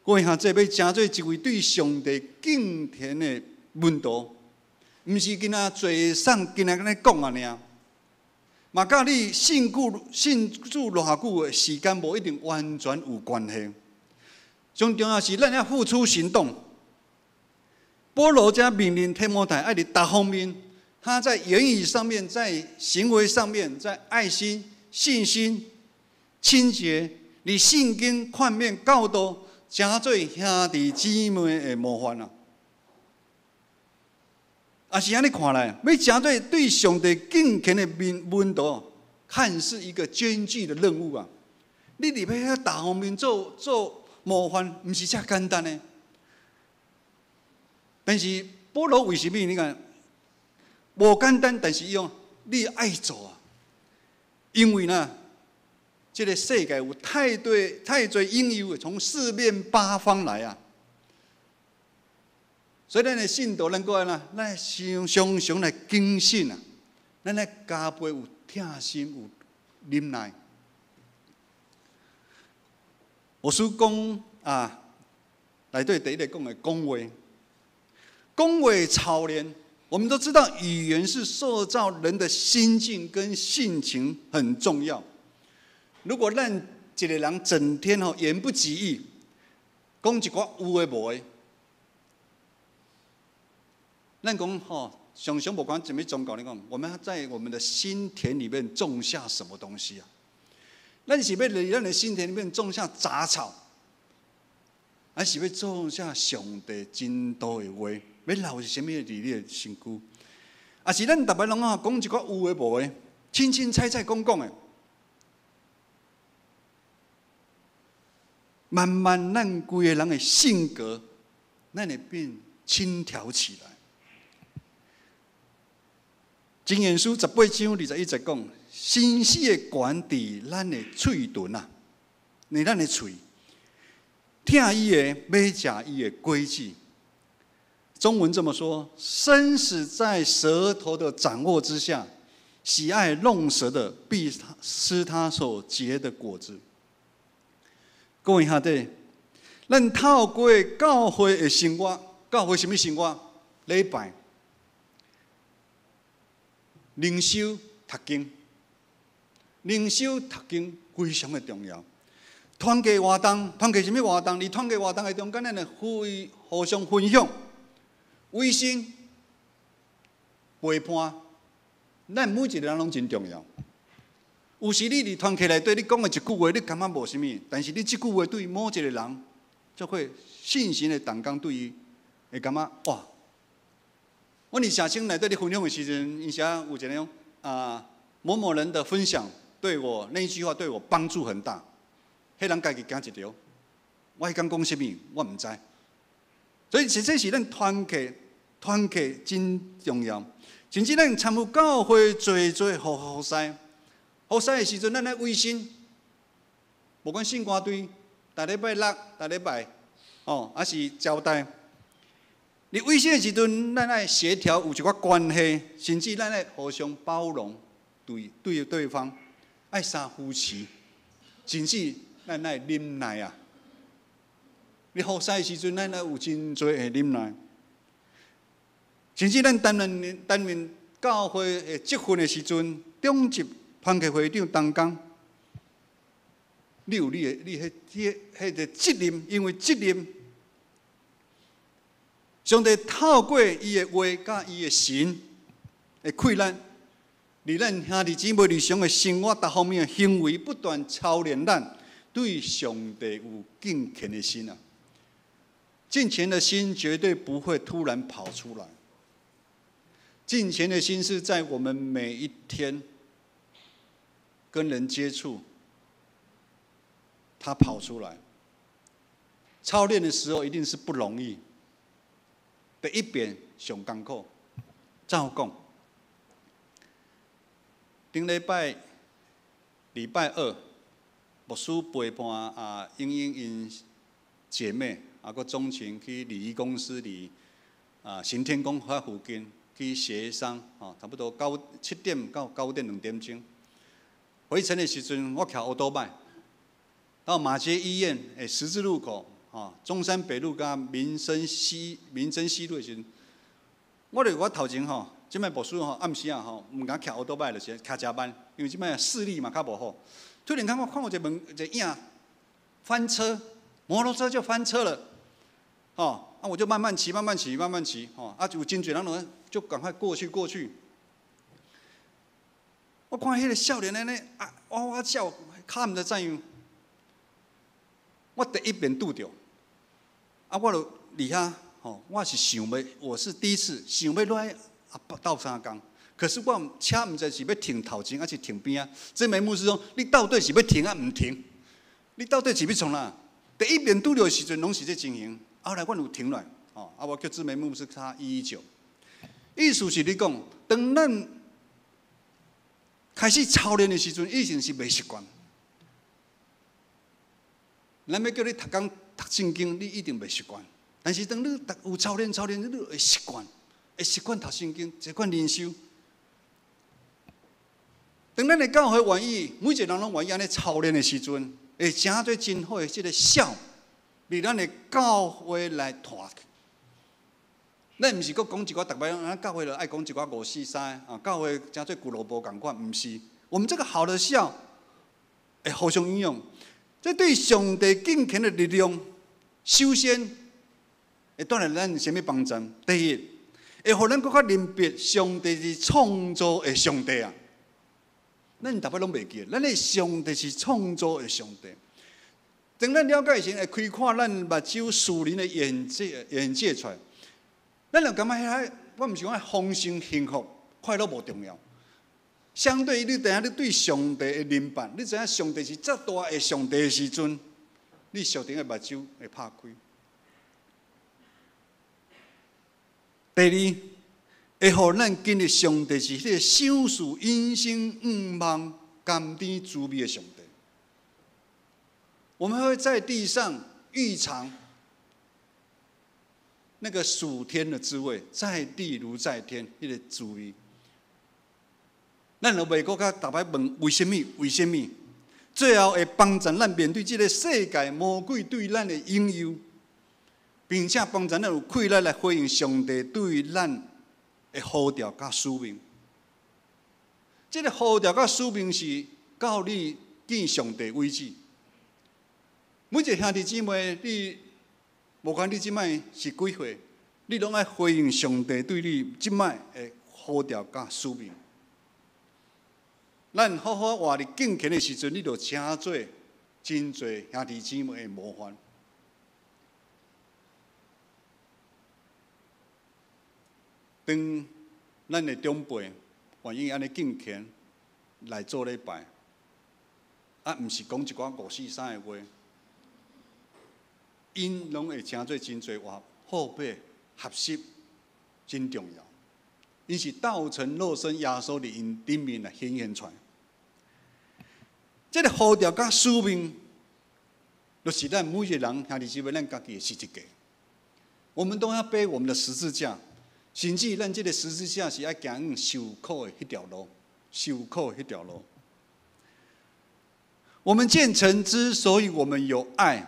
各位兄弟，要成做一位对上帝敬虔的门徒，毋是今仔做送，今仔安尼讲啊尔。嘛，甲你信主偌久的时间无一定完全有关系。最重要是咱要付出行动。保罗家命令提摩太爱伫各方面，他在言语上面，在行为上面，在爱心、信心、清洁、你圣经劝勉教导。诚做兄弟姊妹的模范啊！也是安尼看来，要诚做对上帝敬虔的门徒，看似一个艰巨的任务啊！你入去遐大方面做模范，毋是遮简单的。但是保罗为什么你看无简单？但是你爱做啊，因为呢。这个世界有太多应有的，从四面八方来啊！所以咱的信徒能够呢，咱常常来警醒啊，咱来加倍有疼心有忍耐。我是讲啊，内底第一个讲的讲话，讲话操练。我们都知道，语言是塑造人的心境跟性情很重要。如果咱一个人整天言不及义，讲一寡有的无的，咱讲常常不管怎么宗教，你讲我们在我们的心田里面种下什么东西啊？咱是要在咱的心田里面种下杂草，还是要种下上帝真道的话？要留是什么伫你的身躯？还是咱逐摆拢讲一寡有的无的，清清彩彩讲的？慢慢，咱规个人的性格，咱会变轻佻起来。箴言书18章21节讲：心思的管伫咱的喙唇啊，伫咱的喙，听伊的，要食伊的规矩。中文这么说：生死在舌头的掌握之下，喜爱弄舌的，必吃他所结的果子。各位兄弟，咱透过教会的生活，教会什么生活？礼拜、灵修、读经、灵修、读经非常的重要。团结活动，团结什么活动？伫团结活动的中间，咱会互相分享、卫生、陪伴，咱每一个人拢真重要。有时你伫团契内底，你讲的一句话，你感觉无啥物，但是你这句话对某一个人，就会信心的动工，对伊会感觉哇！我伫社青内底咧分享的时阵，有时有一个某某人的分享，对我那一句话对我帮助很大。迄人家己行一条，我迄讲讲什么，我毋知。所以这是咱团结真重要。甚至咱参与教会做服侍的时阵，咱来卫生，无管圣歌队，逐礼拜六、逐礼拜还是招待。你卫生的时阵，咱爱协调有一寡关系，甚至咱爱互相包容，对方，爱三夫妻，甚至咱爱忍耐啊。你服侍的时阵，咱爱有真多的忍耐。甚至咱担任教会的职分的时阵，中级团契会长当工，你有你迄个责任，因为责任，上帝透过伊的话甲伊的神，会开咱，伫咱兄弟姊妹日常的生活各方面的行为，不断操练咱对上帝有敬虔的心啊。敬虔的心绝对不会突然跑出来。敬虔的心是在我们每一天跟人接触，它跑出来。操练的时候一定是不容易，第一遍上艰苦。照讲，顶礼拜礼拜二，牧师陪伴英因姐妹，搁钟情去礼仪公司行天宫遐附近。去协商，差不多7点到9点2点钟。回程的时阵，我骑乌多麦到马偕医院的十字路口，中山北路甲民生西路的时阵，我头前即摆牧师暗时毋敢骑乌多麦，就是骑真慢，因为即摆视力嘛较无好。突然间我看有一个影翻车，摩托车就翻车了，我就慢慢骑，有真侪人就赶快过去。我看迄个少年安尼哇哇叫，脚毋知怎样。我第一遍拄着，我就伫遐，我是想要，我是第一次想要落斗相共。可是我车毋知是要停头前还是停边啊？这枚牧师说：你到底是要停啊？毋停？你到底是要创哪？第一遍拄着的时阵，拢是这情形。后来阮有停落来，我叫志梅牧师他119。意思是你讲，当咱开始操练的时阵，以前是袂习惯。咱要叫你读圣经，你一定袂习惯。但是当你有操练，你会习惯读圣经，习惯灵修。当咱的教会愿意，每一个人拢愿意安尼操练的时阵，会成做真好的这个效，为咱的教会来传去。咱毋是讲一寡，逐摆咱教会就爱讲一寡543教会真做俱乐部共款，毋是。我们这个好的效，会互相应用。这对上帝敬虔的力量，首先会带来咱什么帮助？第一，会互咱更较认别上帝是创造的上帝啊！咱逐摆拢袂记，咱的上帝是创造的上帝。当咱了解时，会开阔咱目睭属灵的眼界出来。咱就感觉遐，我毋是讲丰盛、幸福、快乐无重要。相对于你等下你对上帝的认识，你知影上帝是遮大的上帝的时阵，你属灵的目睭会拍开。第二，会互咱经历上帝是迄个赏赐因生愿望甘甜滋味的上帝。我们会在地上预尝那个属天的滋味，在地如在天，迄个滋味。咱就袂阁较逐摆问为什么？为什么？最后会帮助咱面对这个世界魔鬼对咱的引诱，并且帮助咱有气力来回应上帝对咱的呼召甲使命。这个呼召甲使命是到你见上帝为止。每一个兄弟姊妹，你无管你即摆是几岁，你拢爱回应上帝对你即摆的呼召甲使命。咱好好活伫敬虔的时阵，你就真侪兄弟姊妹的模范。当咱的长辈愿意安尼敬虔来做礼拜，毋是讲一寡543的话，因拢会诚做真侪话后辈合适，真重要。因是道成肉身，耶稣伫因顶面来显现出来。这个呼召甲使命，就是咱每一个人兄弟姊妹，咱家己的十字架。我们都要背我们的十字架，甚至咱这个十字架是要行受苦的迄条路，受苦的迄条路。我们建成之所以我们有爱，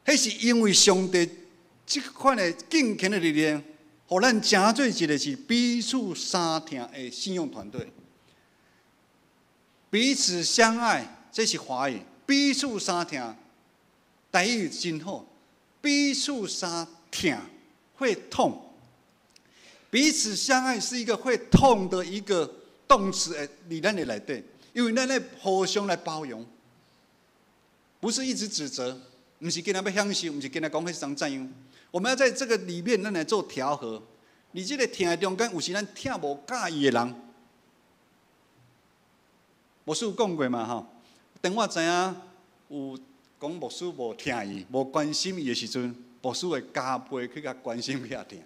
迄是因为上帝这款的敬虔的力量，互咱成做一个是彼此相听的信用团队。彼此相爱，这是华语；彼此相听，台语真好。彼此相听会痛，彼此相爱是一个会痛的一个动词，在咱的内底，因为咱咧互相来包容，不是一直指责，不是跟他要享受，不是跟他讲迄种怎样。我们要在这个里面，咱来做调和。你这个听的中间，有时咱听无介意的人，牧师有讲过嘛吼？等我知影有讲牧师无听伊、无关心伊的时阵，牧师会加倍去甲关心去听。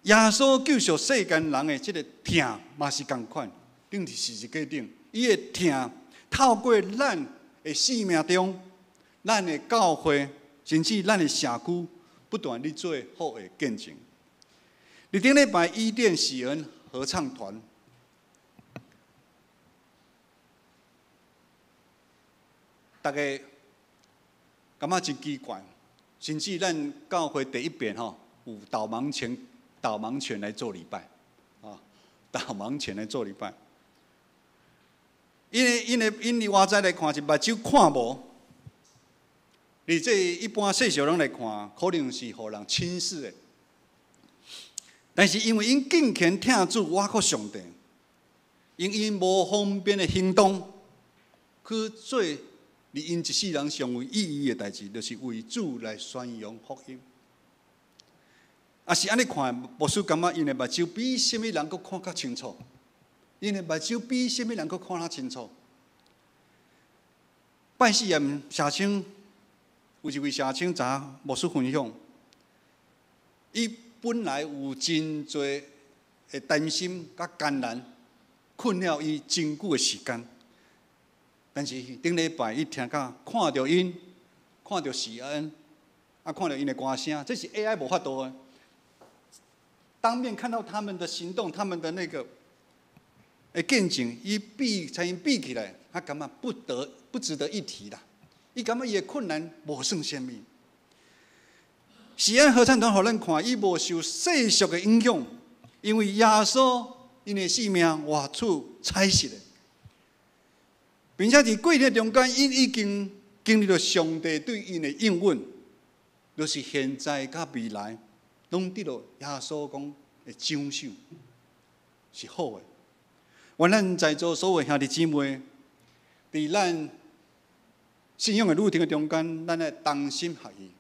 耶稣救赎世间人的这个听，嘛是同款，顶伫十字架顶，伊的听透过咱的生命中，咱的教会，甚至咱的社区，不断地做好的见证。伫顶礼拜伊甸喜恩合唱团，大家感觉真奇怪，甚至咱教会第一遍吼有导盲犬来做礼拜，啊，导盲犬来做礼拜。因为外在来看是目睭看无，而这一般世俗人来看，可能是互人轻视的。但是因为因敬虔听主，我靠上帝，因无方便的行动，去做因一世人上为意义的代志，就是为主来宣扬福音。啊，是安尼看，牧师感觉因的目睭比什么人阁看较清楚，因的目睭比什么人阁看较清楚。拜四宴社青，有一位社青查牧师分享，伊本来有真多的担心甲艰难，困扰伊真久的时间。但是顶礼拜伊听到看到因，看到喜恩，啊，看到因的歌声，这是 AI 无法度的。当面看到他们的行动，他们的那个见证，伊才比起来，他感觉不值得一提啦。伊感觉伊的困难无算什么。喜安合唱团，互咱看，伊无受世俗的影响，因为耶稣因的性命活出彩色的，并且伫过程中间，因已经经历了上帝对因的应允，就是现在甲未来，拢得到耶稣讲的奖赏，是好的。愿咱在座所有兄弟姊妹，伫咱信仰的路程中间，咱来同心合意。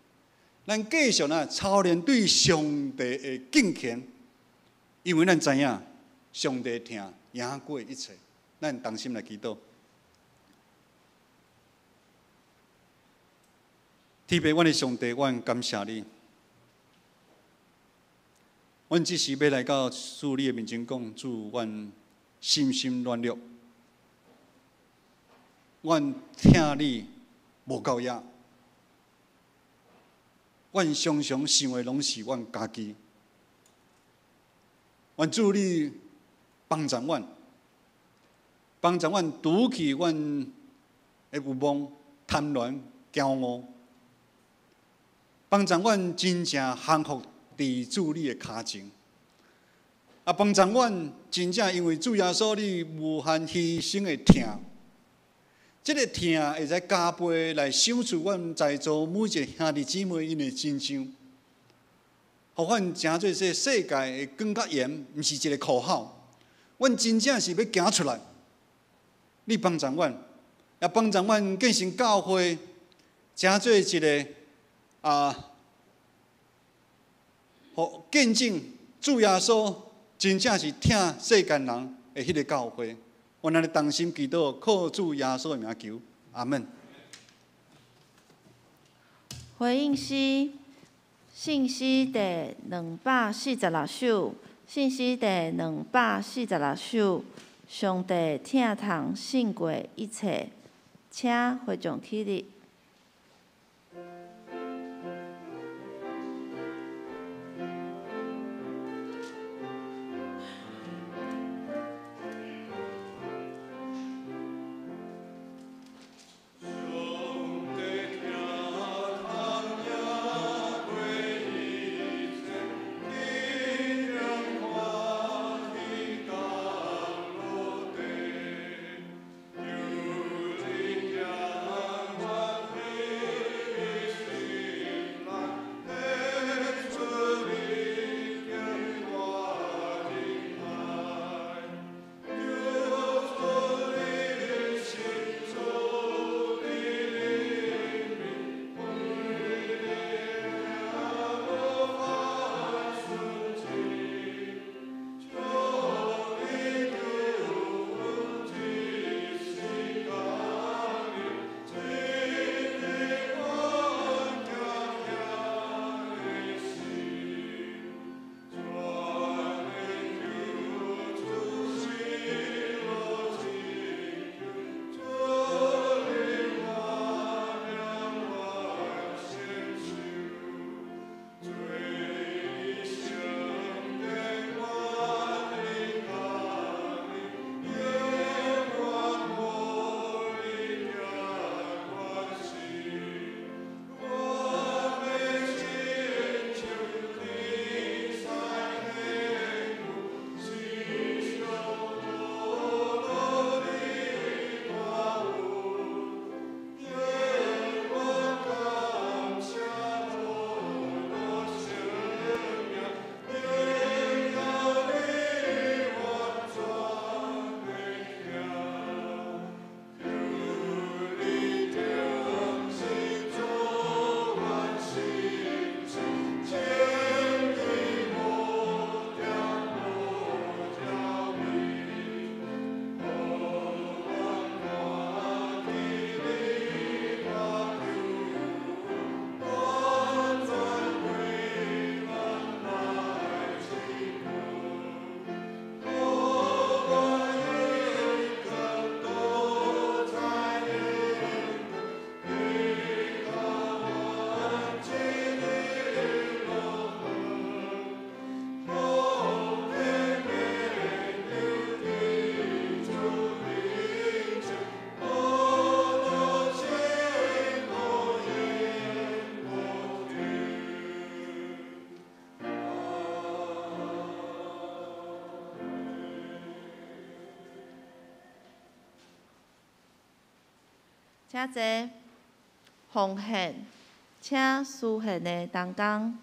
咱继续操练对上帝的敬虔，因为咱知影上帝听赢过一切。咱同心来祈祷。天父，阮的上帝，阮感谢你。阮即时要来到主你的面前讲，主，阮心心软弱，阮听你无够野。阮常常想的拢是阮家己，愿主你帮助阮，拄起阮的欲望、贪婪、骄傲，帮助阮真正降服伫主你的脚前，啊，帮助阮真正因为主耶稣你无限牺牲的疼。这个听会使加倍来想出阮在座每一个兄弟姊妹因的真相，互阮诚做这世界的光甲盐，毋是一个口号。阮真正是要行出来，你帮助阮，也帮助阮建成教会，诚做一个互见证主耶稣真正是疼世间人，的迄个教会。我咱同心祈祷，靠主耶稣的名求，阿门。回应诗，信息第246首，信息第246首，上帝疼痛胜过一切，请会众起立。请坐，奉献，请书献的同工。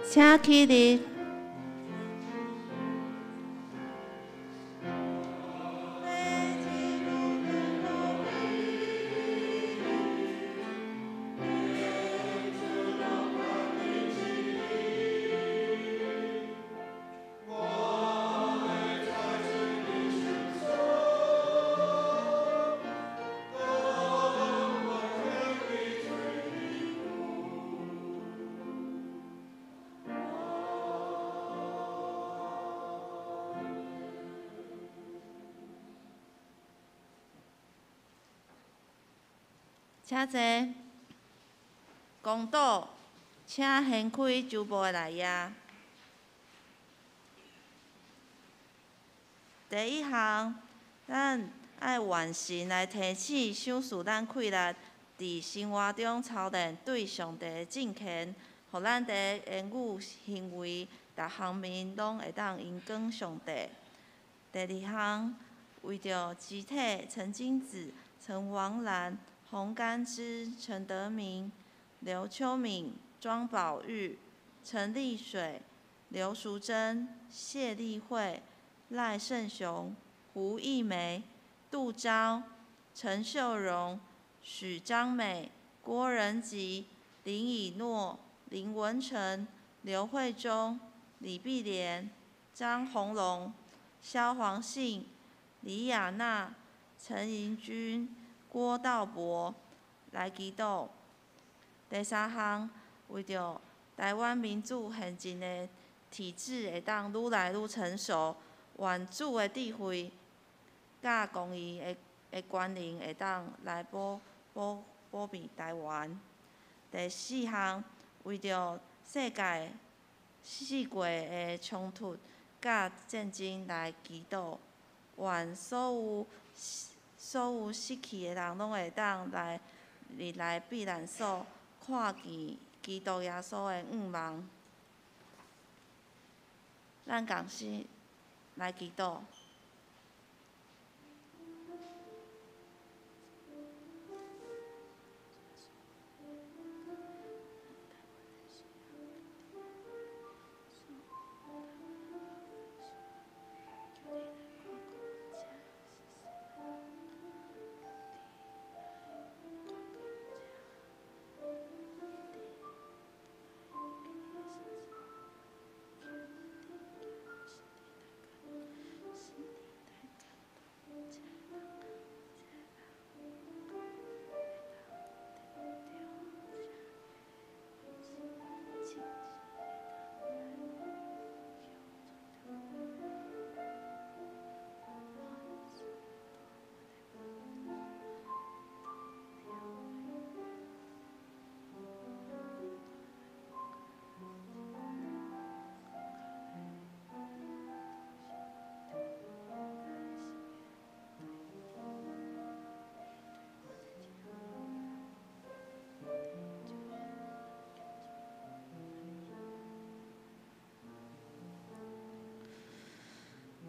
请起立。请坐。公道，请掀开周报的内页。第一项，咱爱完成来提起赏赐咱气力，伫生活中操练对上帝的敬虔，互咱伫言语、行为逐方面拢会当荣光上帝。第二项，为着集体陈金子、陈王兰、洪甘之、陈德明、刘秋敏、庄宝玉、陈丽水、刘淑珍、谢丽慧、赖胜雄、胡艺梅、杜昭、陈秀荣、许章美、郭仁吉、林以诺、林文成、刘慧忠、李碧莲、张宏龙、萧煌信、李雅娜、陈盈君、郭道博来祈祷。第三项，为着台湾民主现今的体制会当愈来愈成熟，原主的智慧甲公义的观念会当来保庇台湾。第四项，为着世界四季的冲突甲战争来祈祷，愿所有失去的人拢会当来避难所。看见基督耶稣的愿望，咱共先来祈祷。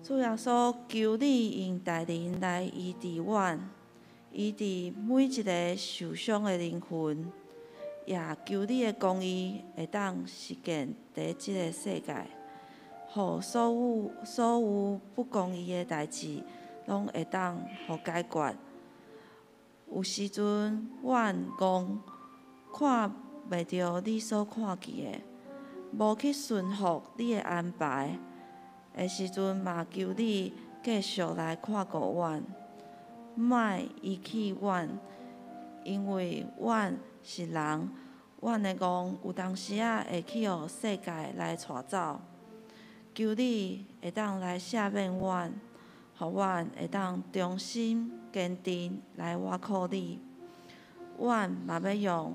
主耶稣，求你用大能来医治阮，医治每一个受伤的灵魂，也求你的公义会当实现伫即个世界，互所有不公义的代志拢会当互解决。有时阵，阮戆看袂到你所看见的，无去顺服你的安排。的时阵，嘛求你继续来看顾阮，莫遗弃阮，因为阮是人，阮的戆有当时会去互世界来带走。求你会当来赦免阮，互阮会当忠心坚定来倚靠你。阮嘛要用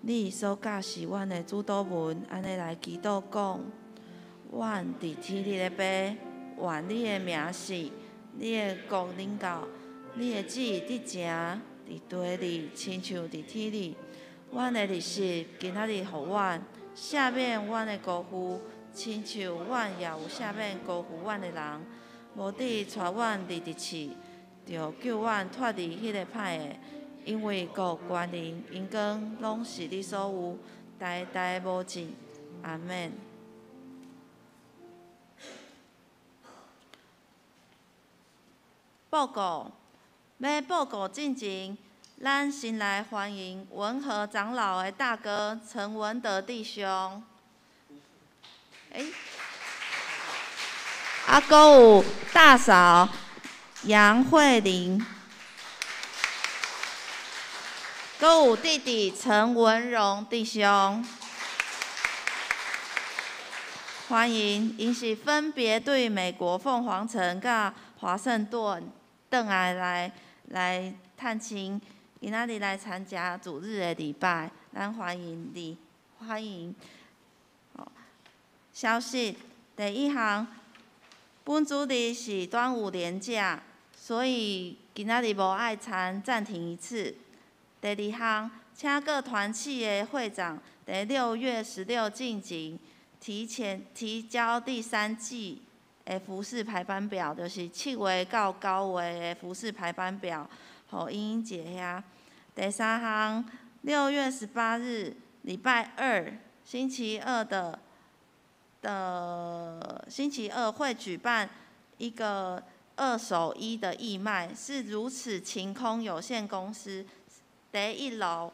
你所教示阮的主祷文，安尼来祈祷讲。阮伫天里的爸，愿你的名是，你的国临到，你的旨意伫正，伫地里，亲像伫天里。阮的日食今仔日互阮，赦免阮的辜负，亲像阮也有赦免辜负阮的人。无得带阮入地狱，着救阮脱离迄个歹的，因为国、权能、荣光，拢是你所有，代代无尽。阿免。报告，要报告进前，咱先来欢迎文和长老的大哥陈文德弟兄。阁有大嫂杨慧玲，阁有弟弟陈文荣弟兄。欢迎，因是分别对美国凤凰城甲华盛顿。转来探亲，今仔日来参加主日的礼拜，咱欢迎你，欢迎。消息第一项，本主日是端午连假，所以今仔日无爱参，暂停一次。第二项，请各团契的会长在6月16进前提交第3季的服事排班表，就是7月到9月的服事排班表，互英英姐遐。第三项，6月18日礼拜二星期二会举办一个2手衣的义卖，是如此晴空有限公司第1楼，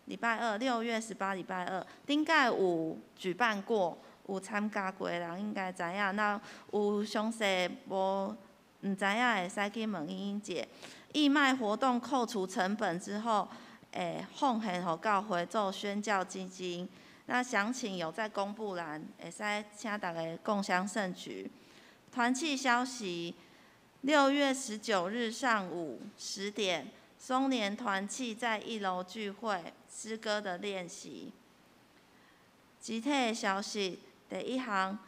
礼拜二6月18礼拜二，顶届有举办过，有参加过的人应该知影。那有详细无唔知影会使去问英英姐。义卖活动扣除成本之后，奉献给教会做宣教基金。那详情有在公布栏，会使请大家共襄盛举。团契消息：6月19日上午10点，松年团契在1楼聚会，诗歌的练习。集体的消息：第一项，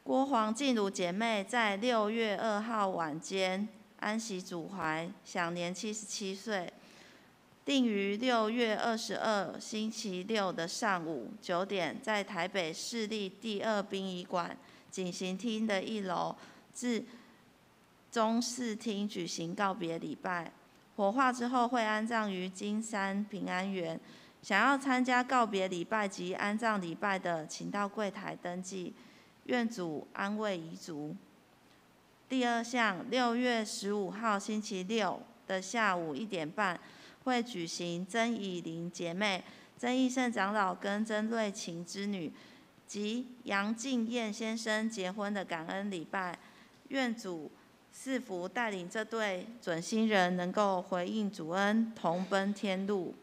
郭黄静茹姐妹在6月2号晚间安息主怀，享年77岁。定于6月22星期六的上午9点，在台北市立第2殡仪馆景行厅的1楼至中视厅举行告别礼拜。火化之后会安葬于金山平安园。想要参加告别礼拜及安葬礼拜的，请到柜台登记，愿主安慰遗族。第二项，6月15号星期六的下午1点半。会举行曾以玲姐妹、曾义胜长老跟曾瑞琴之女及杨敬燕先生结婚的感恩礼拜，愿主赐福带领这对准新人能够回应主恩，同奔天路。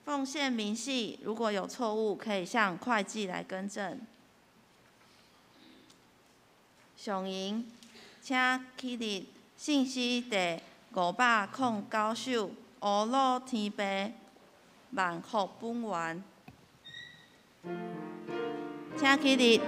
奉献明细如果有错误，可以向会计来更正。上营，请起立，信息第509首，乌鲁天父，万福本源。请起立。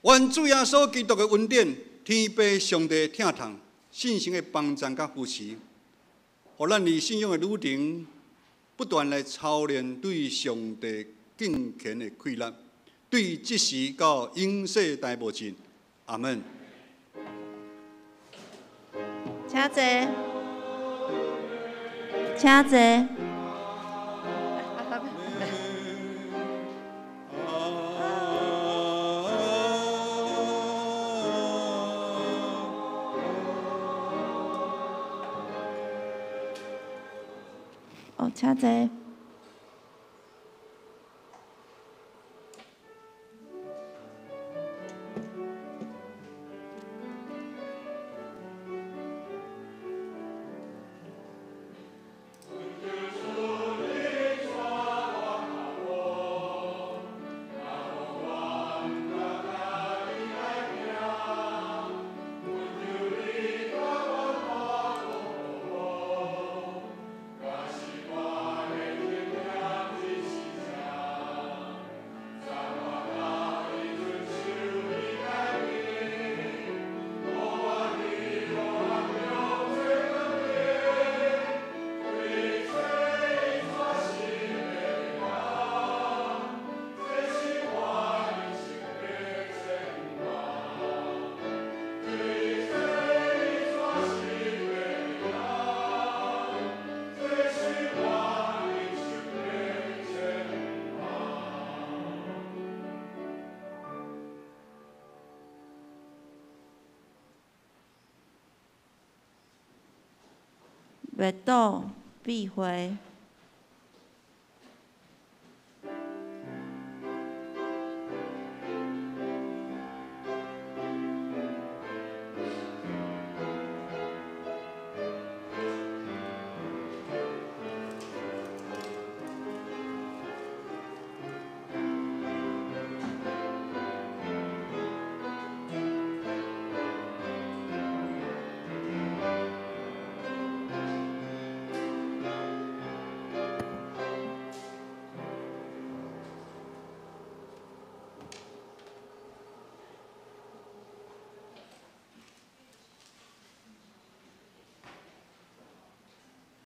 愿主耶稣基督的恩典、天父上帝疼痛、信心的帮助甲扶持，互咱伫信仰的旅程不断来操练对上帝敬虔的气力，对即时到永世代无尽。阿门。请坐，请坐。请坐。月岛、碧辉。